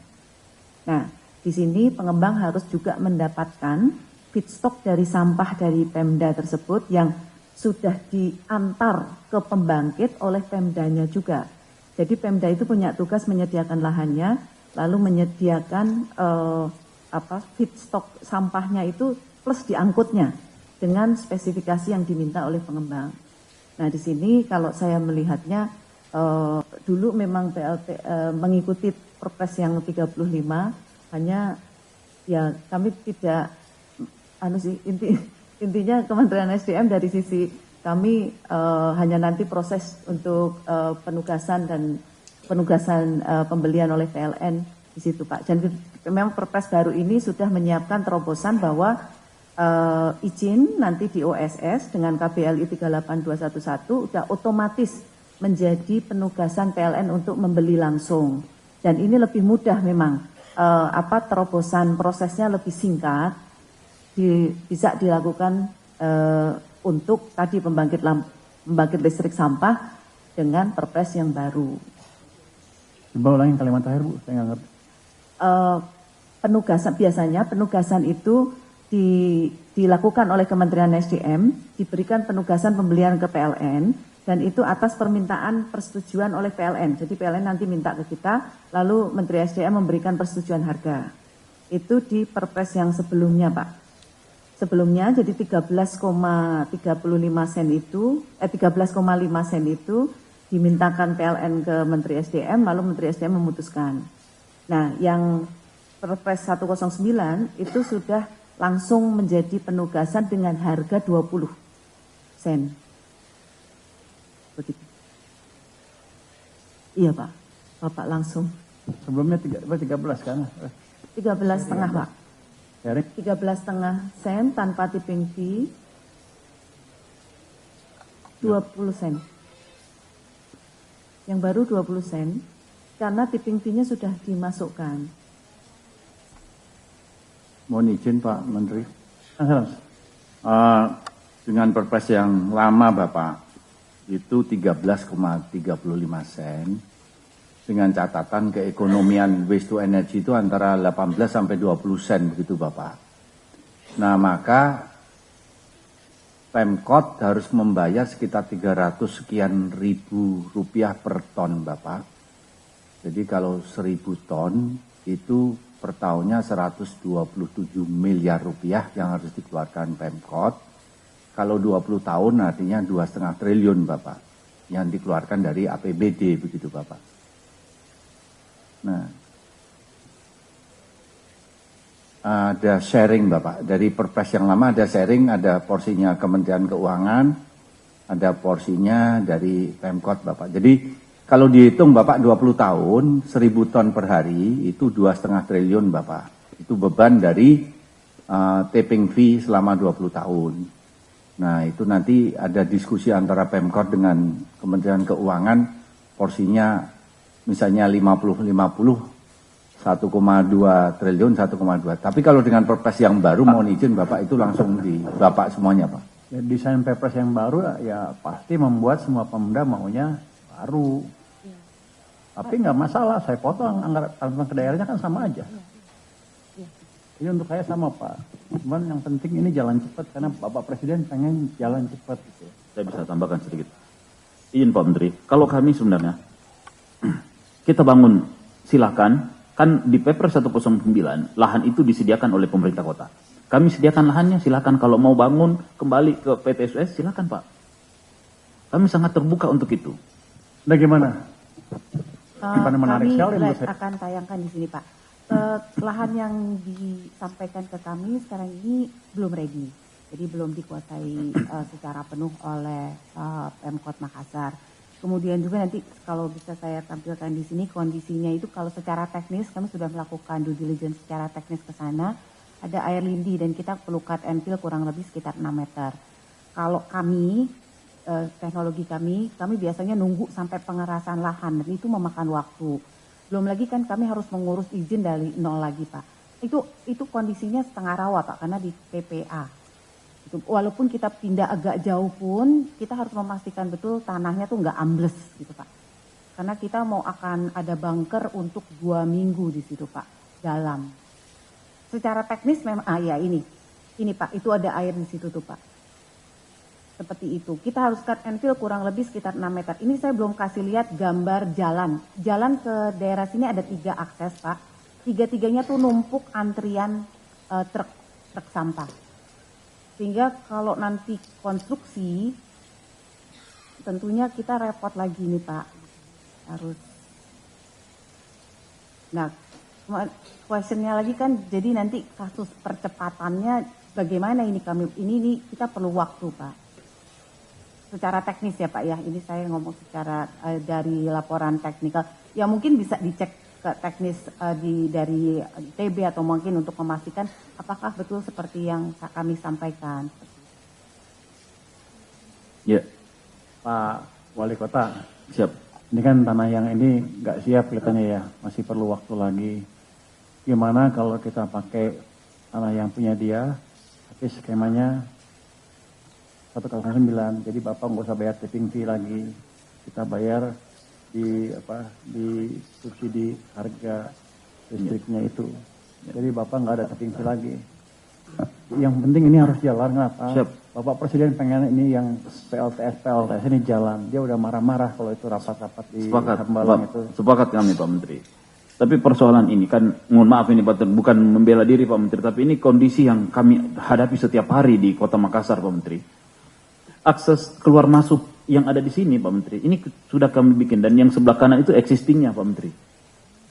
Nah, Di sini pengembang harus juga mendapatkan feedstock dari sampah dari Pemda tersebut yang sudah diantar ke pembangkit oleh Pemdanya juga. Jadi Pemda itu punya tugas menyediakan lahannya, lalu menyediakan feedstock sampahnya itu plus diangkutnya dengan spesifikasi yang diminta oleh pengembang. Nah di sini kalau saya melihatnya dulu memang PLT mengikuti Perpres yang 35, hanya ya kami tidak intinya Kementerian SDM dari sisi kami hanya nanti proses untuk penugasan pembelian oleh PLN di situ Pak. Dan memang Perpres baru ini sudah menyiapkan terobosan bahwa izin nanti di OSS dengan KBLI 38211 sudah otomatis menjadi penugasan PLN untuk membeli langsung. Dan ini lebih mudah memang, terobosan prosesnya lebih singkat, bisa dilakukan untuk tadi pembangkit listrik sampah dengan Perpres yang baru. Coba ulangin kalimat terakhir Bu, saya nggak ngerti. Penugasan itu dilakukan oleh Kementerian SDM, diberikan penugasan pembelian ke PLN, dan itu atas permintaan persetujuan oleh PLN. Jadi PLN nanti minta ke kita, lalu Menteri SDM memberikan persetujuan harga. Itu di Perpres yang sebelumnya Pak. Sebelumnya jadi 13,5 sen itu dimintakan PLN ke Menteri SDM, lalu Menteri SDM memutuskan. Nah, yang Perpres 109 itu sudah langsung menjadi penugasan dengan harga 20 sen. Begitu. Iya Pak, Bapak langsung. Sebelumnya 13 kan? 13,5 Pak. 13,5 sen tanpa tipping fee, 20 sen. Yang baru 20 sen, karena tipping fee-nya sudah dimasukkan. Mohon izin Pak Menteri. Dengan Perpres yang lama Bapak, itu 13,35 sen, dengan catatan keekonomian waste to energy itu antara 18 sampai 20 sen begitu Bapak. Nah maka Pemkot harus membayar sekitar 300 sekian ribu rupiah per ton Bapak. Jadi kalau 1000 ton itu per tahunnya 127 miliar rupiah yang harus dikeluarkan Pemkot. Kalau 20 tahun artinya 2,5 triliun Bapak yang dikeluarkan dari APBD begitu Bapak. Nah, ada sharing Bapak, dari Perpres yang lama ada sharing, ada porsinya Kementerian Keuangan, ada porsinya dari Pemkot Bapak. Jadi kalau dihitung Bapak 20 tahun, 1000 ton per hari itu 2,5 triliun Bapak. Itu beban dari tipping fee selama 20 tahun. Nah itu nanti ada diskusi antara Pemkot dengan Kementerian Keuangan, porsinya misalnya 50-50, 1,2 triliun, 1,2. Tapi kalau dengan Perpres yang baru, mohon izin Bapak itu langsung di Bapak semuanya Pak. Ya, desain Perpres yang baru ya pasti membuat semua Pemda maunya baru. Tapi nggak masalah, saya potong anggaran ke daerahnya kan sama aja. Ini untuk saya sama Pak. Cuman yang penting ini jalan cepat karena Bapak Presiden pengen jalan cepat. Gitu. Saya bisa tambahkan sedikit. Izin Pak Menteri, kalau kami sebenarnya kita bangun silakan, kan di Perpres 109 lahan itu disediakan oleh pemerintah kota. Kami sediakan lahannya, silakan kalau mau bangun kembali ke PTSUS silakan Pak. Kami sangat terbuka untuk itu. Bagaimana? Kami akan tayangkan di sini Pak. Lahan yang disampaikan ke kami sekarang ini belum ready, jadi belum dikuasai secara penuh oleh Pemkot Makassar. Kemudian juga nanti kalau bisa saya tampilkan di sini kondisinya itu kalau secara teknis kami sudah melakukan due diligence secara teknis ke sana, ada air lindi dan kita perlu cut and fill kurang lebih sekitar 6 meter. Kalau kami teknologi kami biasanya nunggu sampai pengerasan lahan dan itu memakan waktu. Belum lagi kan kami harus mengurus izin dari nol lagi Pak. Itu kondisinya setengah rawa Pak karena di TPA. Walaupun kita pindah agak jauh pun kita harus memastikan betul tanahnya tuh nggak ambles gitu Pak. Karena kita mau akan ada bunker untuk 2 minggu di situ Pak dalam. secara teknis memang, ya ini Pak, itu ada air di situ tuh Pak. Seperti itu. Kita harus cut and fill kurang lebih sekitar 6 meter. Ini saya belum kasih lihat gambar jalan. Jalan ke daerah sini ada 3 akses Pak. 3-tiganya tuh numpuk antrian truk sampah. Sehingga kalau nanti konstruksi, tentunya kita repot lagi nih Pak. Harus. Nah, questionnya lagi kan, jadi nanti kasus percepatannya bagaimana ini kita perlu waktu Pak. Secara teknis ya Pak ya, ini saya ngomong secara dari laporan teknikal. Ya mungkin bisa dicek ke teknis dari TB atau mungkin untuk memastikan apakah betul seperti yang kami sampaikan. Ya, Pak Wali Kota, siap. Ini kan tanah yang ini nggak siap kelihatannya ya, masih perlu waktu lagi. Gimana kalau kita pakai tanah yang punya dia, tapi skemanya 109, jadi Bapak nggak usah bayar tipping fee lagi, kita bayar di subsidi harga listriknya itu. Jadi Bapak nggak ada tipping fee lagi. Yang penting ini harus jalan, kenapa? Siap. Bapak Presiden pengen ini yang PLTS ini jalan. Dia udah marah-marah kalau itu rapat-rapat di Hambalang itu. Sepakat kami Pak Menteri. Tapi persoalan ini kan, mohon maaf ini Pak, bukan membela diri Pak Menteri, tapi ini kondisi yang kami hadapi setiap hari di Kota Makassar Pak Menteri. Akses keluar masuk yang ada di sini Pak Menteri, ini sudah kami bikin, dan yang sebelah kanan itu existingnya Pak Menteri.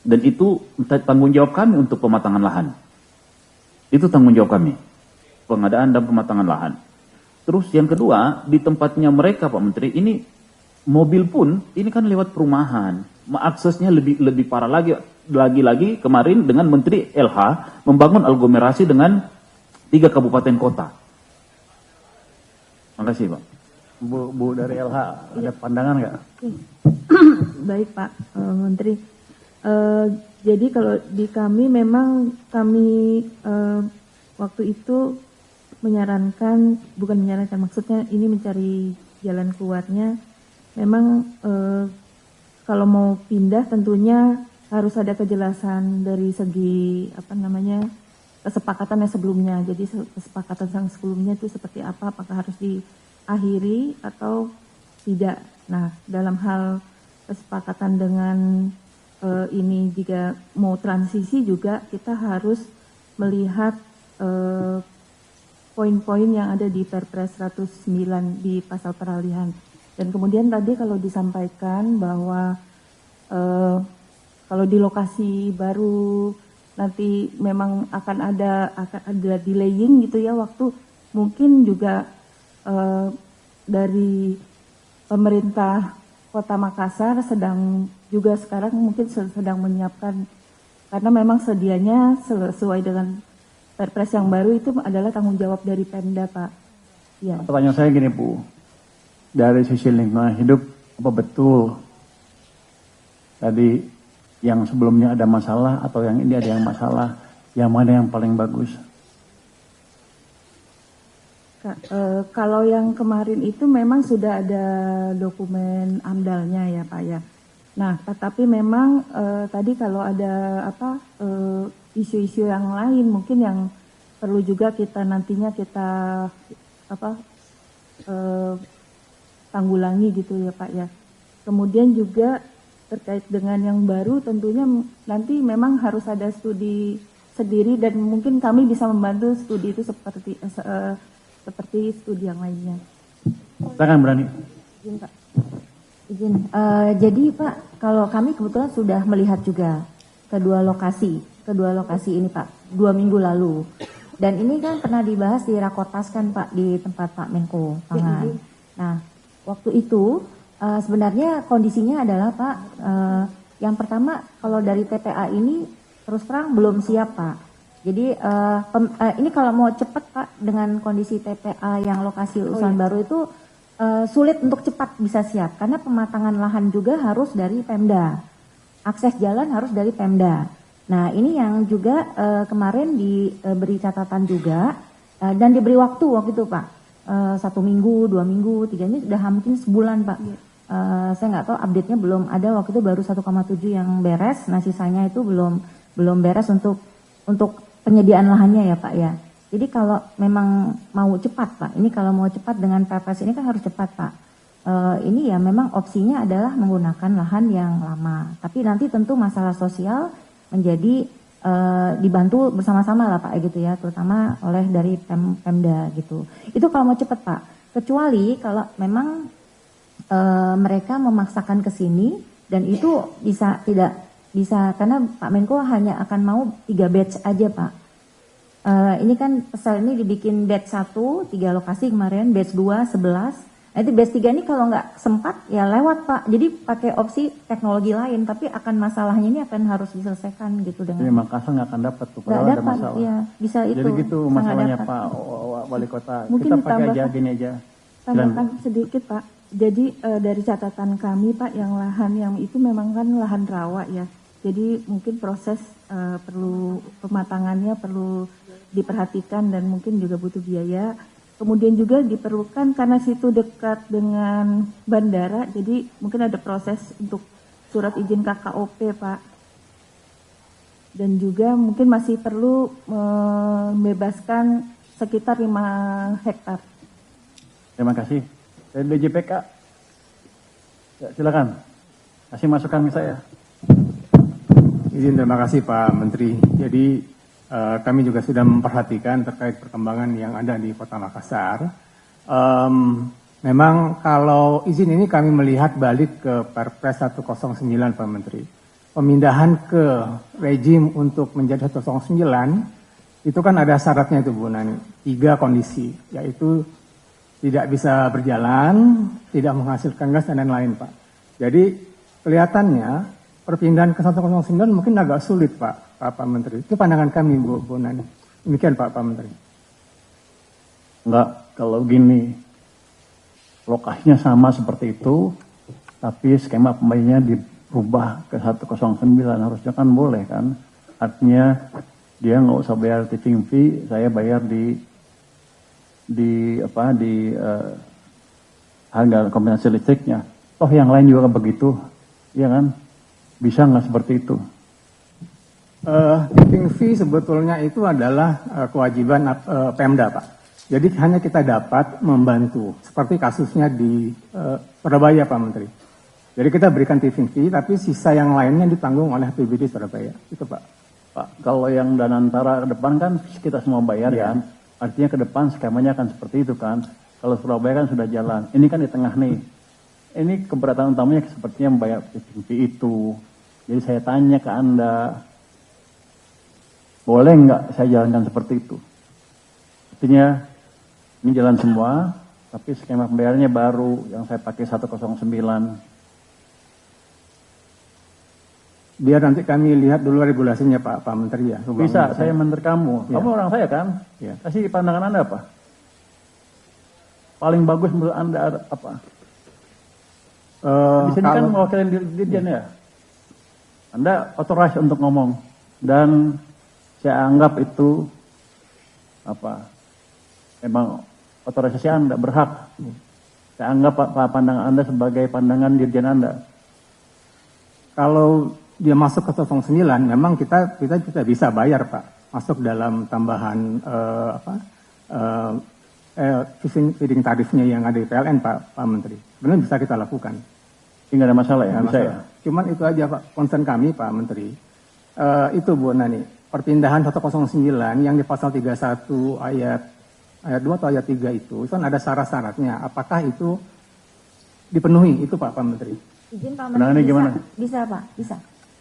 Dan itu tanggung jawab kami untuk pematangan lahan. Itu tanggung jawab kami, pengadaan dan pematangan lahan. Terus yang kedua, di tempatnya mereka Pak Menteri, ini mobil pun, ini kan lewat perumahan, aksesnya lebih parah lagi kemarin dengan Menteri LH membangun aglomerasi dengan 3 kabupaten kota. Makasih Pak. Bu dari LH, ada pandangan nggak? Baik Pak Menteri. Jadi kalau di kami memang kami waktu itu maksudnya ini mencari jalan keluarnya. Memang kalau mau pindah tentunya harus ada kejelasan dari segi kesepakatan yang sebelumnya. Jadi kesepakatan yang sebelumnya itu seperti apa? Apakah harus diakhiri atau tidak? Nah, dalam hal kesepakatan dengan ini jika mau transisi juga kita harus melihat poin-poin yang ada di Perpres 109 di pasal peralihan. Dan kemudian tadi kalau disampaikan bahwa kalau di lokasi baru nanti memang akan ada delaying gitu ya waktu, mungkin juga dari pemerintah Kota Makassar sedang juga sekarang mungkin sedang menyiapkan, karena memang sedianya sesuai dengan Perpres yang baru itu adalah tanggung jawab dari Pemda Pak. Ya. Pertanyaan saya gini Bu, dari sisi lingkungan hidup apa betul tadi yang sebelumnya ada masalah atau yang ini ada yang masalah, yang mana yang paling bagus? Kalau yang kemarin itu memang sudah ada dokumen AMDAL-nya ya Pak ya. Nah, tetapi memang tadi kalau ada isu-isu yang lain mungkin yang perlu juga kita nantinya tanggulangi gitu ya Pak ya. Kemudian juga terkait dengan yang baru tentunya nanti memang harus ada studi sendiri dan mungkin kami bisa membantu studi itu seperti studi yang lainnya. Silakan berani. Izin Pak. Izin. Jadi Pak, kalau kami kebetulan sudah melihat juga kedua lokasi ini Pak 2 minggu lalu, dan ini kan pernah dibahas di Rakortas kan Pak, di tempat Pak Menko Pangan. Nah waktu itu sebenarnya kondisinya adalah Pak, yang pertama kalau dari TPA ini terus terang belum siap Pak. Jadi ini kalau mau cepat Pak dengan kondisi TPA yang lokasi usulan baru itu sulit untuk cepat bisa siap, karena pematangan lahan juga harus dari Pemda, akses jalan harus dari Pemda. Nah ini yang juga kemarin diberi catatan juga dan diberi waktu itu Pak, 1 minggu, 2 minggu, 3 ini sudah hampir sebulan Pak. Saya nggak tahu update-nya belum ada, waktu itu baru 1,7 yang beres, nah sisanya itu belum beres untuk penyediaan lahannya ya Pak ya. Jadi kalau memang mau cepat Pak, ini kalau mau cepat dengan Perpres ini kan harus cepat Pak. Ini ya memang opsinya adalah menggunakan lahan yang lama. Tapi nanti tentu masalah sosial menjadi dibantu bersama-sama lah Pak gitu ya, terutama oleh dari Pemda gitu. Itu kalau mau cepat Pak. Kecuali kalau memang mereka memaksakan ke sini dan itu tidak bisa karena Pak Menko hanya akan mau 3 batch aja Pak. Ini kan pesel ini dibikin batch 1, 3 lokasi kemarin, batch 2, 11. Nah itu batch 3 ini kalau nggak sempat ya lewat Pak. Jadi pakai opsi teknologi lain, tapi akan masalahnya ini akan harus diselesaikan gitu dengan. Jadi Makassar nggak akan dapat tuh, Nggak padahal ada dapat, masalah. ya bisa itu. Jadi gitu masalahnya dapat. Pak Wali Kota. Mungkin Kita pakai ditambahkan- aja gini aja. Tambahkan sedikit Pak. Jadi dari catatan kami Pak, yang lahan yang itu memang kan lahan rawa ya. Jadi mungkin proses perlu pematangannya perlu diperhatikan dan mungkin juga butuh biaya. Kemudian juga diperlukan karena situ dekat dengan bandara, jadi mungkin ada proses untuk surat izin KKOP Pak. Dan juga mungkin masih perlu membebaskan sekitar 5 hektar. Terima kasih. Dari DJPK. Ya, silakan. Kasih masukan ke saya. Izin, terima kasih Pak Menteri. Jadi kami juga sudah memperhatikan terkait perkembangan yang ada di Kota Makassar. Memang kalau izin ini kami melihat balik ke Perpres 109 Pak Menteri. Pemindahan ke rejim untuk menjadi 109 itu kan ada syaratnya itu Bu Nani. 3 kondisi, yaitu tidak bisa berjalan, tidak menghasilkan gas dan lain-lain Pak. Jadi kelihatannya perpindahan ke 109 mungkin agak sulit Pak Menteri. Itu pandangan kami Bu Nani. Demikian Pak Menteri. Enggak, kalau gini, lokasinya sama seperti itu, tapi skema pembayarannya dirubah ke 109, harusnya kan boleh kan. Artinya dia nggak usah bayar tipping fee, saya bayar di harga kompensasi listriknya. Toh yang lain juga begitu, iya kan? Bisa nggak seperti itu? Tipping fee sebetulnya itu adalah kewajiban Pemda Pak. Jadi hanya kita dapat membantu, seperti kasusnya di Surabaya Pak Menteri. Jadi kita berikan tipping fee, tapi sisa yang lainnya ditanggung oleh APBD Surabaya. Itu Pak. Pak, kalau yang Danantara ke depan kan kita semua bayar Ya. kan? Artinya ke depan skemanya akan seperti itu kan? Kalau Surabaya kan sudah jalan. Ini kan di tengah nih. Ini keberatan utamanya sepertinya membayar tipping fee itu. Jadi saya tanya ke Anda, boleh nggak saya jalankan seperti itu? Artinya ini jalan semua, tapi skema pembayarannya baru yang saya pakai 109. Biar nanti kami lihat dulu regulasinya Pak Menteri ya. Bisa, saya menteri kamu. Ya. Kamu orang saya kan? Ya. Kasih pandangan Anda apa? Paling bagus menurut Anda apa? Di sini kan mewakili dirjen ya. Anda authorized untuk ngomong. Dan saya anggap itu memang otorisasi Anda berhak. Saya anggap pandangan Anda sebagai pandangan dirjen Anda. Kalau dia masuk ke 109, memang kita bisa bayar Pak. Masuk dalam tambahan feeding tarifnya yang ada di PLN Pak Menteri. Sebenarnya bisa kita lakukan. Tidak ada masalah ya? Nggak Bisa masalah. Cuman itu aja Pak, concern kami Pak Menteri. Itu Bu Nani, perpindahan 109 yang di pasal 31 ayat 2 atau ayat 3 itu kan ada syarat-syaratnya. Apakah itu dipenuhi itu Pak Menteri? Izin Pak Menteri, bisa Pak,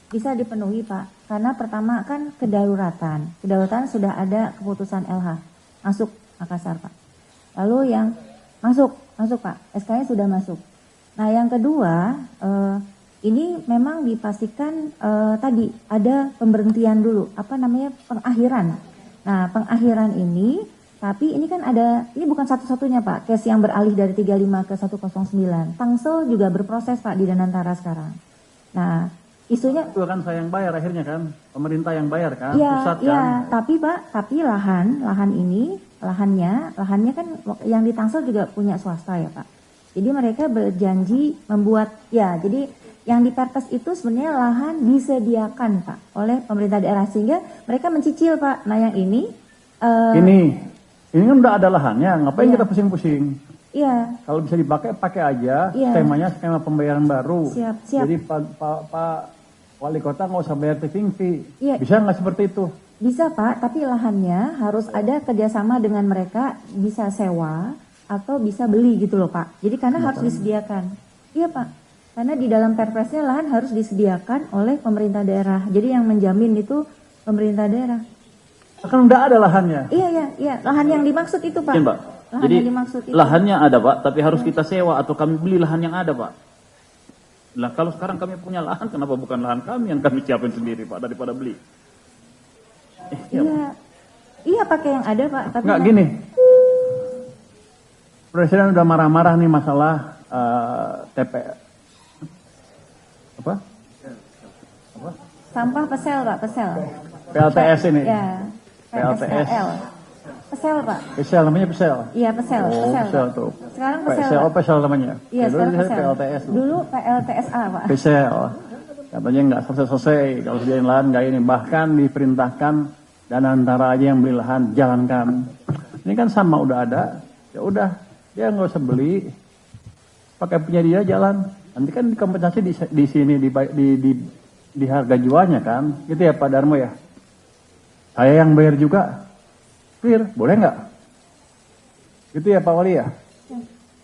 bisa dipenuhi Pak. Karena pertama kan kedaruratan sudah ada keputusan LH masuk Makassar Pak. Lalu yang masuk Pak, SK-nya sudah masuk. Nah yang kedua, ini memang dipastikan tadi ada pemberhentian dulu, pengakhiran. Nah pengakhiran ini, tapi ini kan ada, ini bukan satu-satunya Pak, case yang beralih dari 35 ke 109. Tangsel juga berproses Pak di Danantara sekarang. Nah isunya itu kan saya yang bayar akhirnya kan, pemerintah yang bayar kan, ya, pusat kan. ya, tapi lahannya kan yang di Tangsel juga punya swasta ya Pak. Jadi mereka berjanji membuat, ya jadi Yang di Perpres itu sebenarnya lahan disediakan Pak oleh pemerintah daerah sehingga mereka mencicil Pak. Nah yang ini ini kan udah ada lahannya, ngapain Iya. kita pusing-pusing? Iya. Kalau bisa dipakai, pakai aja. Iya. Skemanya skema pembayaran baru. Siap. Jadi Pak Wali Kota nggak usah bayar tipping fee. Iya. Bisa nggak seperti itu? Bisa Pak, tapi lahannya harus ada kerjasama dengan mereka, bisa sewa atau bisa beli gitu loh Pak. Jadi karena harus disediakan. Iya Pak, karena di dalam perpresnya lahan harus disediakan oleh pemerintah daerah. Jadi yang menjamin itu pemerintah daerah. Kan udah ada lahannya. Iya, lahan yang dimaksud itu Pak. Mungkin, Pak. Lahan Jadi yang dimaksud itu. lahannya ada Pak, tapi harus kita sewa atau kami beli lahan yang ada Pak. Lah kalau sekarang kami punya lahan, kenapa bukan lahan kami yang kami siapin sendiri Pak daripada beli? Iya pakai yang ada Pak. Tapi Nggak gini. Presiden udah marah-marah nih masalah sampah pesel Pak, pesel. PLTS ini. Ya, PLTS. Pesel Pak. Pesel namanya pesel. Iya pesel, Oh, pesel. pesel Pak. tuh. Sekarang pesel. PSL, Pak. pesel namanya. Iya, Dulu sekarang saya pesel. PLTS. Dulu PLTSA Pak. Pesel. Katanya nggak selesai-selesai kalau sediain lahan nggak ini. Bahkan diperintahkan dan antara aja yang beli lahan jalankan. Ini kan sama udah ada. Ya udah, dia nggak usah beli. Pakai punya dia jalan. Nanti kan dikompensasi di sini di harga jualnya kan. Gitu ya Pak Darmo ya. Saya yang bayar juga. Clear, boleh nggak? Gitu ya Pak Wali ya.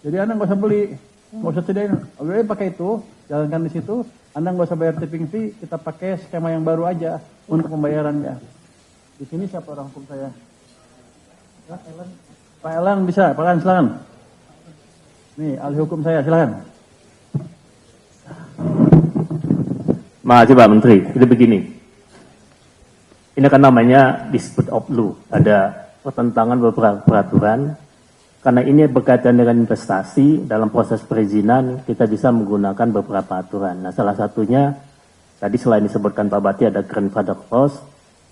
Jadi Anda nggak usah beli, nggak usah sediain. Oke, pakai itu, jalankan di situ. Anda nggak usah bayar tipping fee, kita pakai skema yang baru aja untuk pembayarannya. Di sini siapa orang hukum saya? Pak Elan bisa, Pak Elan silakan. Nih, ahli hukum saya silakan. Makasih Pak Menteri, jadi begini. Ini kan namanya dispute of law, ada pertentangan beberapa peraturan. Karena ini berkaitan dengan investasi, dalam proses perizinan kita bisa menggunakan beberapa aturan. Nah salah satunya, tadi selain disebutkan Pak Bati ada grandfather clause,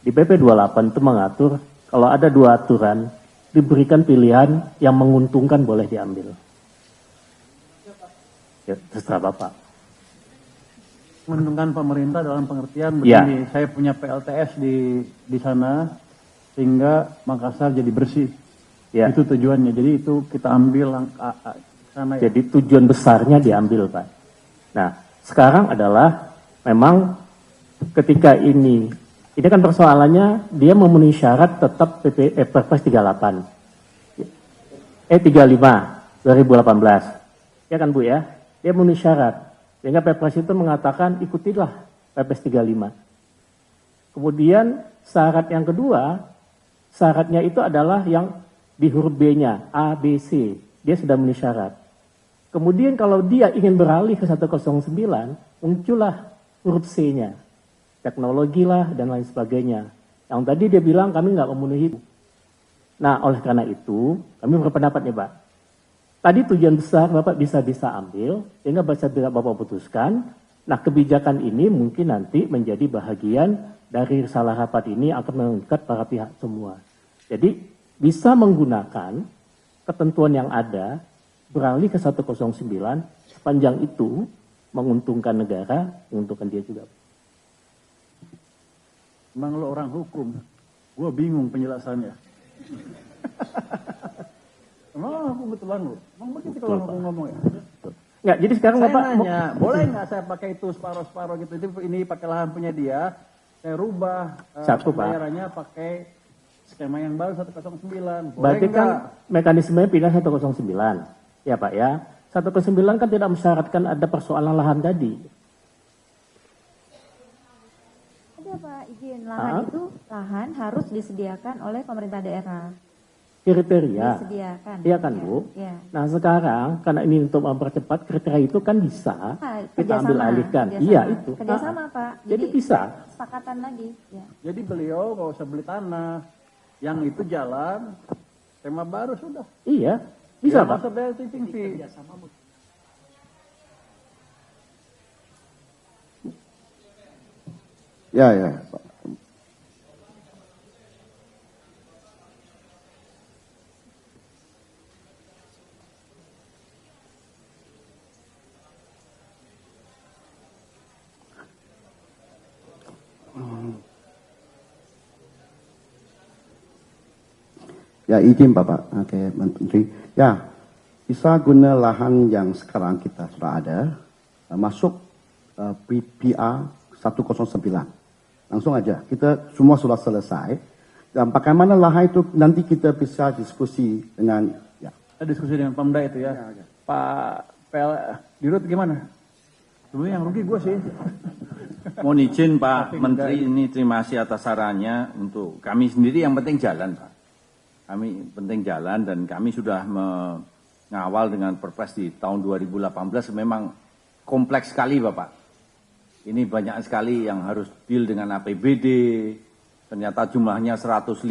di PP 28 itu mengatur kalau ada dua aturan, diberikan pilihan yang menguntungkan boleh diambil. Ya, terserah Bapak. Menguntungkan pemerintah dalam pengertian Ya. begini, saya punya PLTS di sana, sehingga Makassar jadi bersih. Ya. Itu tujuannya. Jadi itu kita ambil sana. Ya. Jadi tujuan besarnya diambil Pak. Nah sekarang adalah memang ketika ini kan persoalannya dia memenuhi syarat tetap Perpres 35 2018 ya kan Bu ya, dia memenuhi syarat sehingga Perpres itu mengatakan ikutilah Perpres 35. Kemudian syarat yang kedua, syaratnya itu adalah yang di huruf B-nya, A, B, C, dia sudah memenuhi syarat. Kemudian kalau dia ingin beralih ke 109, muncullah huruf C-nya, teknologi lah dan lain sebagainya. Yang tadi dia bilang kami nggak memenuhi itu. Nah, oleh karena itu, kami berpendapat nih Pak. Tadi tujuan besar Bapak bisa ambil, sehingga bisa Bapak putuskan. Nah, kebijakan ini mungkin nanti menjadi bahagian dari salah rapat ini akan mengikat para pihak semua. Jadi, bisa menggunakan ketentuan yang ada, beralih ke 109, sepanjang itu menguntungkan negara, menguntungkan dia juga. Emang lo orang hukum, gue bingung penjelasannya. Emang aku betulan lo? Emang begitu kalau ngomong ya? Nggak, jadi sekarang saya Bapak nanya, boleh nggak saya pakai itu separuh-separuh gitu? Ini pakai lahan punya dia, saya rubah pembayarannya pakai skema yang baru 109. Berarti kan mekanismenya pindah 109. Ya Pak ya. 109 kan tidak mensyaratkan ada persoalan lahan tadi. Ada Pak izin lahan itu lahan harus disediakan oleh pemerintah daerah. Kriteria. Disediakan. Iya kan Bu? Ya. Nah sekarang karena ini untuk mempercepat kriteria itu kan bisa kita ambil alihkan. Kerjasama. Iya itu. Kerjasama Pak. Jadi bisa. Kesepakatan lagi. Ya. Jadi beliau nggak usah beli tanah. Yang itu jalan, tema baru sudah. Iya, bisa Pak. Masa bayar tipping fee. Ya. Ya, izin Bapak. Oke, Menteri. Ya, bisa guna lahan yang sekarang kita sudah ada, masuk PPR 109. Langsung aja, kita semua sudah selesai. Dan bagaimana lahan itu nanti kita bisa diskusi dengan, ya. Diskusi dengan Pemda itu ya. Pak PL, Dirut gimana? Sebenarnya yang rugi gue sih. Mohon izin Pak Menteri, ini terima kasih atas sarannya untuk kami sendiri yang penting jalan Pak. Kami penting jalan dan kami sudah mengawal dengan Perpres di tahun 2018 memang kompleks sekali Bapak. Ini banyak sekali yang harus deal dengan APBD, ternyata jumlahnya 150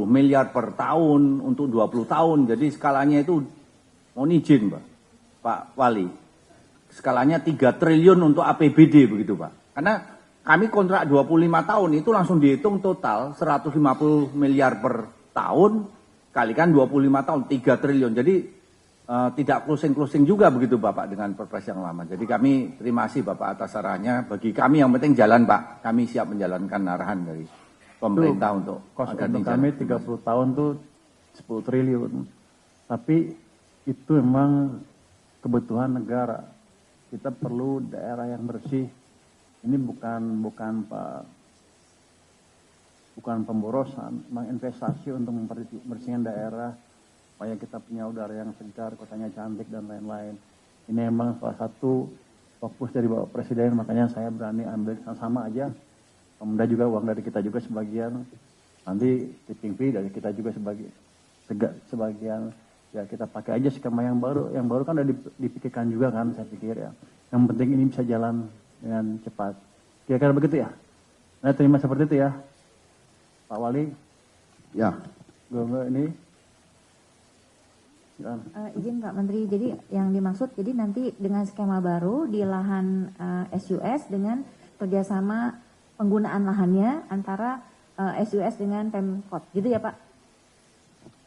miliar per tahun untuk 20 tahun, jadi skalanya itu mohon izin Pak Wali, skalanya 3 triliun untuk APBD begitu Pak. Karena kami kontrak 25 tahun itu langsung dihitung total 150 miliar per tahun, kalikan 25 tahun 3 triliun. Jadi tidak closing-closing juga begitu Bapak dengan Perpres yang lama. Jadi kami terima kasih Bapak atas sarannya. Bagi kami yang penting jalan Pak. Kami siap menjalankan arahan dari pemerintah untuk agar untuk kami 30 tahun tuh 10 triliun. Tapi itu memang kebutuhan negara. Kita perlu daerah yang bersih. Ini bukan pemborosan, memang investasi untuk membersihkan daerah supaya kita punya udara yang segar, kotanya cantik dan lain-lain. Ini memang salah satu fokus dari Bapak Presiden, makanya saya berani ambil sama aja. Pemda juga uang dari kita juga sebagian, nanti tipping fee dari kita juga sebagian. Ya kita pakai aja skema yang baru kan udah dipikirkan juga kan, saya pikir ya. Yang penting ini bisa jalan dengan cepat. Kira-kira begitu ya? Nah, terima seperti itu ya. Pak Wali, ya, ini izin Pak Menteri, jadi yang dimaksud, jadi nanti dengan skema baru di lahan SUS dengan kerjasama penggunaan lahannya antara SUS dengan Pemkot, gitu ya Pak?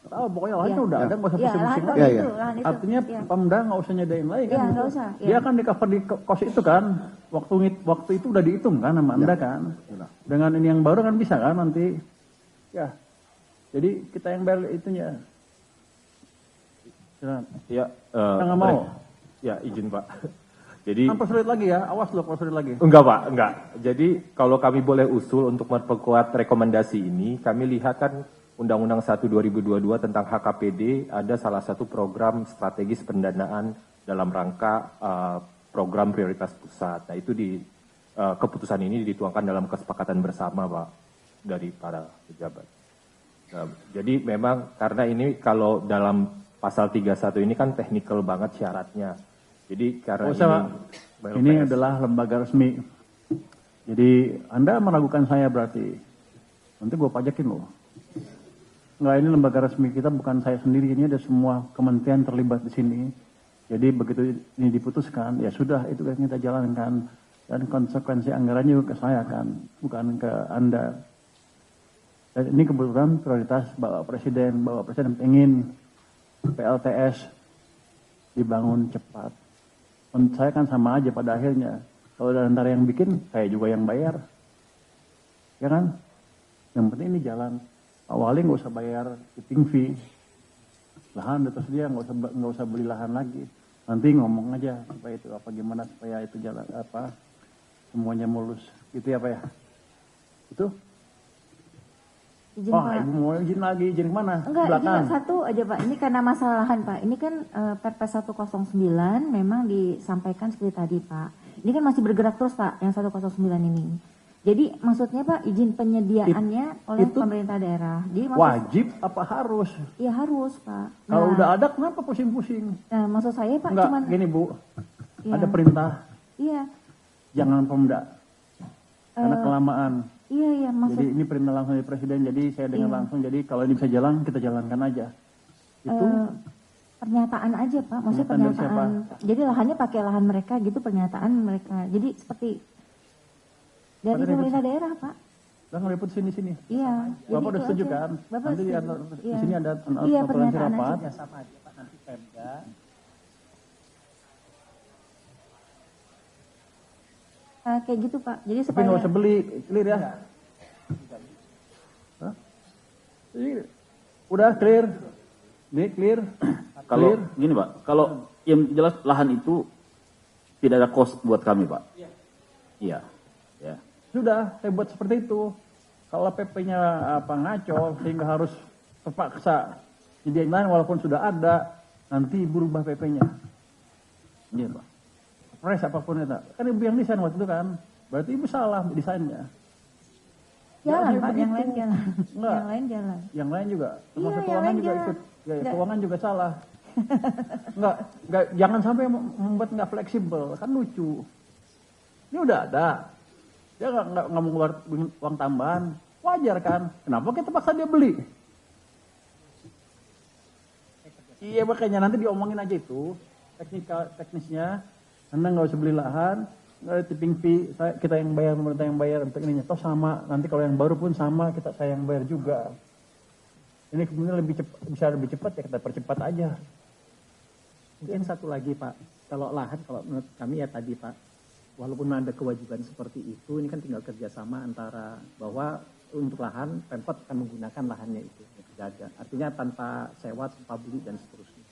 Oh, pokoknya lahannya udah ada, nggak usah pusing-pusing lagi. Artinya Pemda nggak usah nyadain lagi kan? Nggak usah. Dia kan di cover di kos itu kan, waktu itu udah dihitung kan sama Anda kan. Dengan ini yang baru kan bisa kan nanti, ya. Jadi kita yang bayar itunya. Ya, nggak mau. Ya, izin Pak. Jadi persulit lagi ya, awas loh persulit lagi. Enggak Pak, enggak. Jadi kalau kami boleh usul untuk memperkuat rekomendasi ini, kami lihat kan Undang-Undang 1 2022 tentang HKPD ada salah satu program strategis pendanaan dalam rangka program prioritas pusat. Nah itu keputusan ini dituangkan dalam kesepakatan bersama Pak dari para pejabat. Nah, jadi memang karena ini kalau dalam pasal 31 ini kan teknikal banget syaratnya. Jadi karena ini adalah lembaga resmi. Jadi Anda meragukan saya berarti. Nanti gue pajakin loh. Enggak, ini lembaga resmi kita, bukan saya sendiri, ini ada semua kementerian terlibat di sini. Jadi begitu ini diputuskan, ya sudah itu yang kita jalankan. Dan konsekuensi anggarannya juga ke saya kan, bukan ke Anda. Dan ini kebetulan prioritas Bapak Presiden pengen PLTS dibangun cepat. Menurut saya kan sama aja pada akhirnya. Kalau ada antara yang bikin, saya juga yang bayar. Ya kan? Yang penting ini jalan. Pak Wali nggak usah bayar tipping fee, lahan udah tersedia, nggak usah beli lahan lagi. Nanti ngomong aja supaya itu apa gimana supaya itu jalan apa semuanya mulus, gitu ya Pak ya? Itu? Izin, Pak. Ibu mau izin lagi, izin kemana? Enggak, izin satu aja Pak. Ini karena masalah lahan Pak. Ini kan Perpres 109 memang disampaikan seperti tadi Pak. Ini kan masih bergerak terus Pak, yang 109 ini. Jadi maksudnya Pak, izin penyediaannya oleh pemerintah daerah. Jadi wajib apa harus? Iya harus Pak. Kalau udah ada kenapa pusing-pusing? Nah maksud saya Pak enggak, cuman gini Bu, ada perintah. Iya. Jangan Pemda. Karena kelamaan. Iya maksud. Jadi ini perintah langsung dari Presiden, jadi saya dengar langsung. Jadi kalau ini bisa jalan, kita jalankan aja. Itu pernyataan aja Pak, maksudnya pernyataan. Jadi lahannya pakai lahan mereka gitu, pernyataan mereka. Jadi seperti dari pemerintah daerah Pak. Udah nggak diputusin di sini. Iya. Bapak udah setuju kan? Bapak nanti di sini ada pernyataan rapat. aja. Ya sama aja Pak, nanti Pemda. Kayak gitu Pak. Jadi tapi nggak usah beli, clear ya. Jadi Udah clear? Ini clear? Kalau gini Pak, kalau yang jelas lahan itu tidak ada cost buat kami Pak. Iya. Ya. Sudah, saya buat seperti itu. Kalau PP-nya ngaco sehingga harus terpaksa jadi yang lain walaupun sudah ada, nanti berubah PP-nya. Iya Pak. Press apapun itu. Kan ibu yang desain waktu itu kan. Berarti ibu salah desainnya. Jalan Pak, yang lain jalan. Enggak. Yang lain jalan. Yang lain juga. Termasuk Iya, yang keuangan lain juga jalan. ikut. Ya, Enggak. keuangan juga salah. Enggak, jangan sampai membuat nggak fleksibel. Kan lucu. Ini udah ada. Dia nggak mau keluar uang tambahan. Wajar kan? Kenapa kita paksa dia beli? Iya makanya nanti diomongin aja itu teknisnya. Anda nggak usah beli lahan, nggak ada tipping fee. Kita yang bayar, pemerintah yang bayar untuk ininya. Toh sama. Nanti kalau yang baru pun sama, saya yang bayar juga. Ini kemudian bisa lebih cepat ya kita percepat aja. Mungkin satu lagi Pak, kalau lahan kalau menurut kami ya tadi Pak, walaupun ada kewajiban seperti itu, ini kan tinggal kerjasama antara bahwa untuk lahan Pemkot akan menggunakan lahannya itu jaga. Artinya tanpa sewa, tanpa beli dan seterusnya.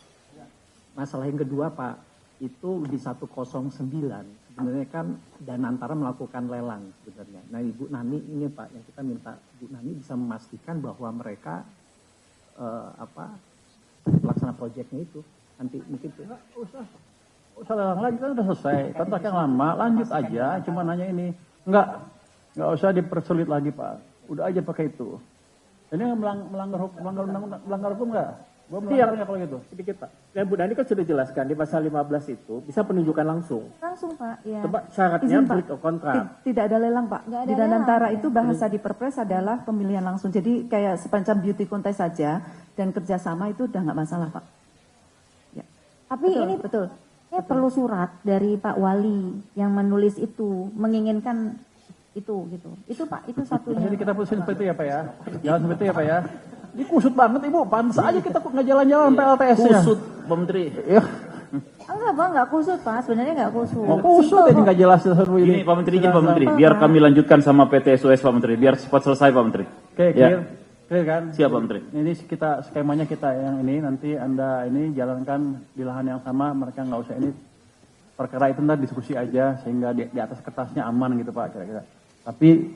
Masalah yang kedua Pak, itu di 109 sebenarnya kan Danantara melakukan lelang sebenarnya. Nah Ibu Nani ini Pak yang kita minta Ibu Nani bisa memastikan bahwa mereka pelaksana proyeknya itu nanti mungkin usah lelang lagi kan udah selesai. Kontrak yang lama lanjut aja. Cuma nanya ini nggak usah dipersulit lagi Pak. Udah aja pakai itu. Ini melanggar hukum nggak? Gue melanggar nggak kalau gitu? Sedikit Pak. Dan Bu Nani kan sudah jelaskan di pasal 15 itu bisa penunjukan langsung. Langsung Pak, ya. Coba syaratnya Izin, Pak. balik ke kontrak. Tidak ada lelang Pak. Nggak ada Di Danantara lelang. itu bahasa di Perpres adalah pemilihan langsung. Jadi kayak semacam beauty contest saja dan kerjasama itu udah nggak masalah Pak. Ya. Tapi Betul, ini betul. Ini perlu surat dari Pak Wali yang menulis itu, menginginkan itu gitu. Itu Pak, itu satunya. Jadi kita putusin seperti itu ya Pak ya. Jalan seperti itu ya Pak ya. Ini kusut banget Ibu, pantas aja kita kok nggak jalan-jalan PLTS-nya. Kusut Pak Menteri. Iya. Enggak Pak, enggak kusut Pak, sebenarnya enggak kusut. Mau kusut ini nggak jelas seru ini. Ini Pak Menteri, izin Pak Menteri, biar kami lanjutkan sama PT SOS Pak Menteri, biar cepat selesai Pak Menteri. Oke, clear. Clear kan? Siap Pak Menteri. Ini kita skemanya kita yang ini nanti Anda ini jalankan di lahan yang sama, mereka nggak usah ini perkara itu nanti diskusi aja sehingga di atas kertasnya aman gitu Pak kira-kira. Tapi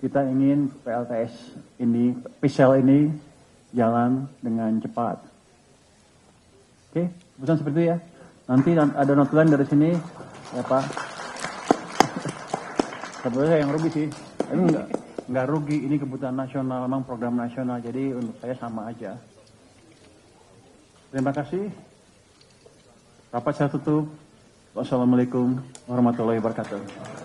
kita ingin PLTS ini, PISEL ini jalan dengan cepat. Oke, keputusan seperti itu ya. Nanti ada notulen dari sini ya Pak. Sebenarnya yang rugi sih. Ini enggak rugi, ini kebutuhan nasional, memang program nasional, jadi untuk saya sama aja. Terima kasih. Rapat saya tutup. Wassalamualaikum warahmatullahi wabarakatuh.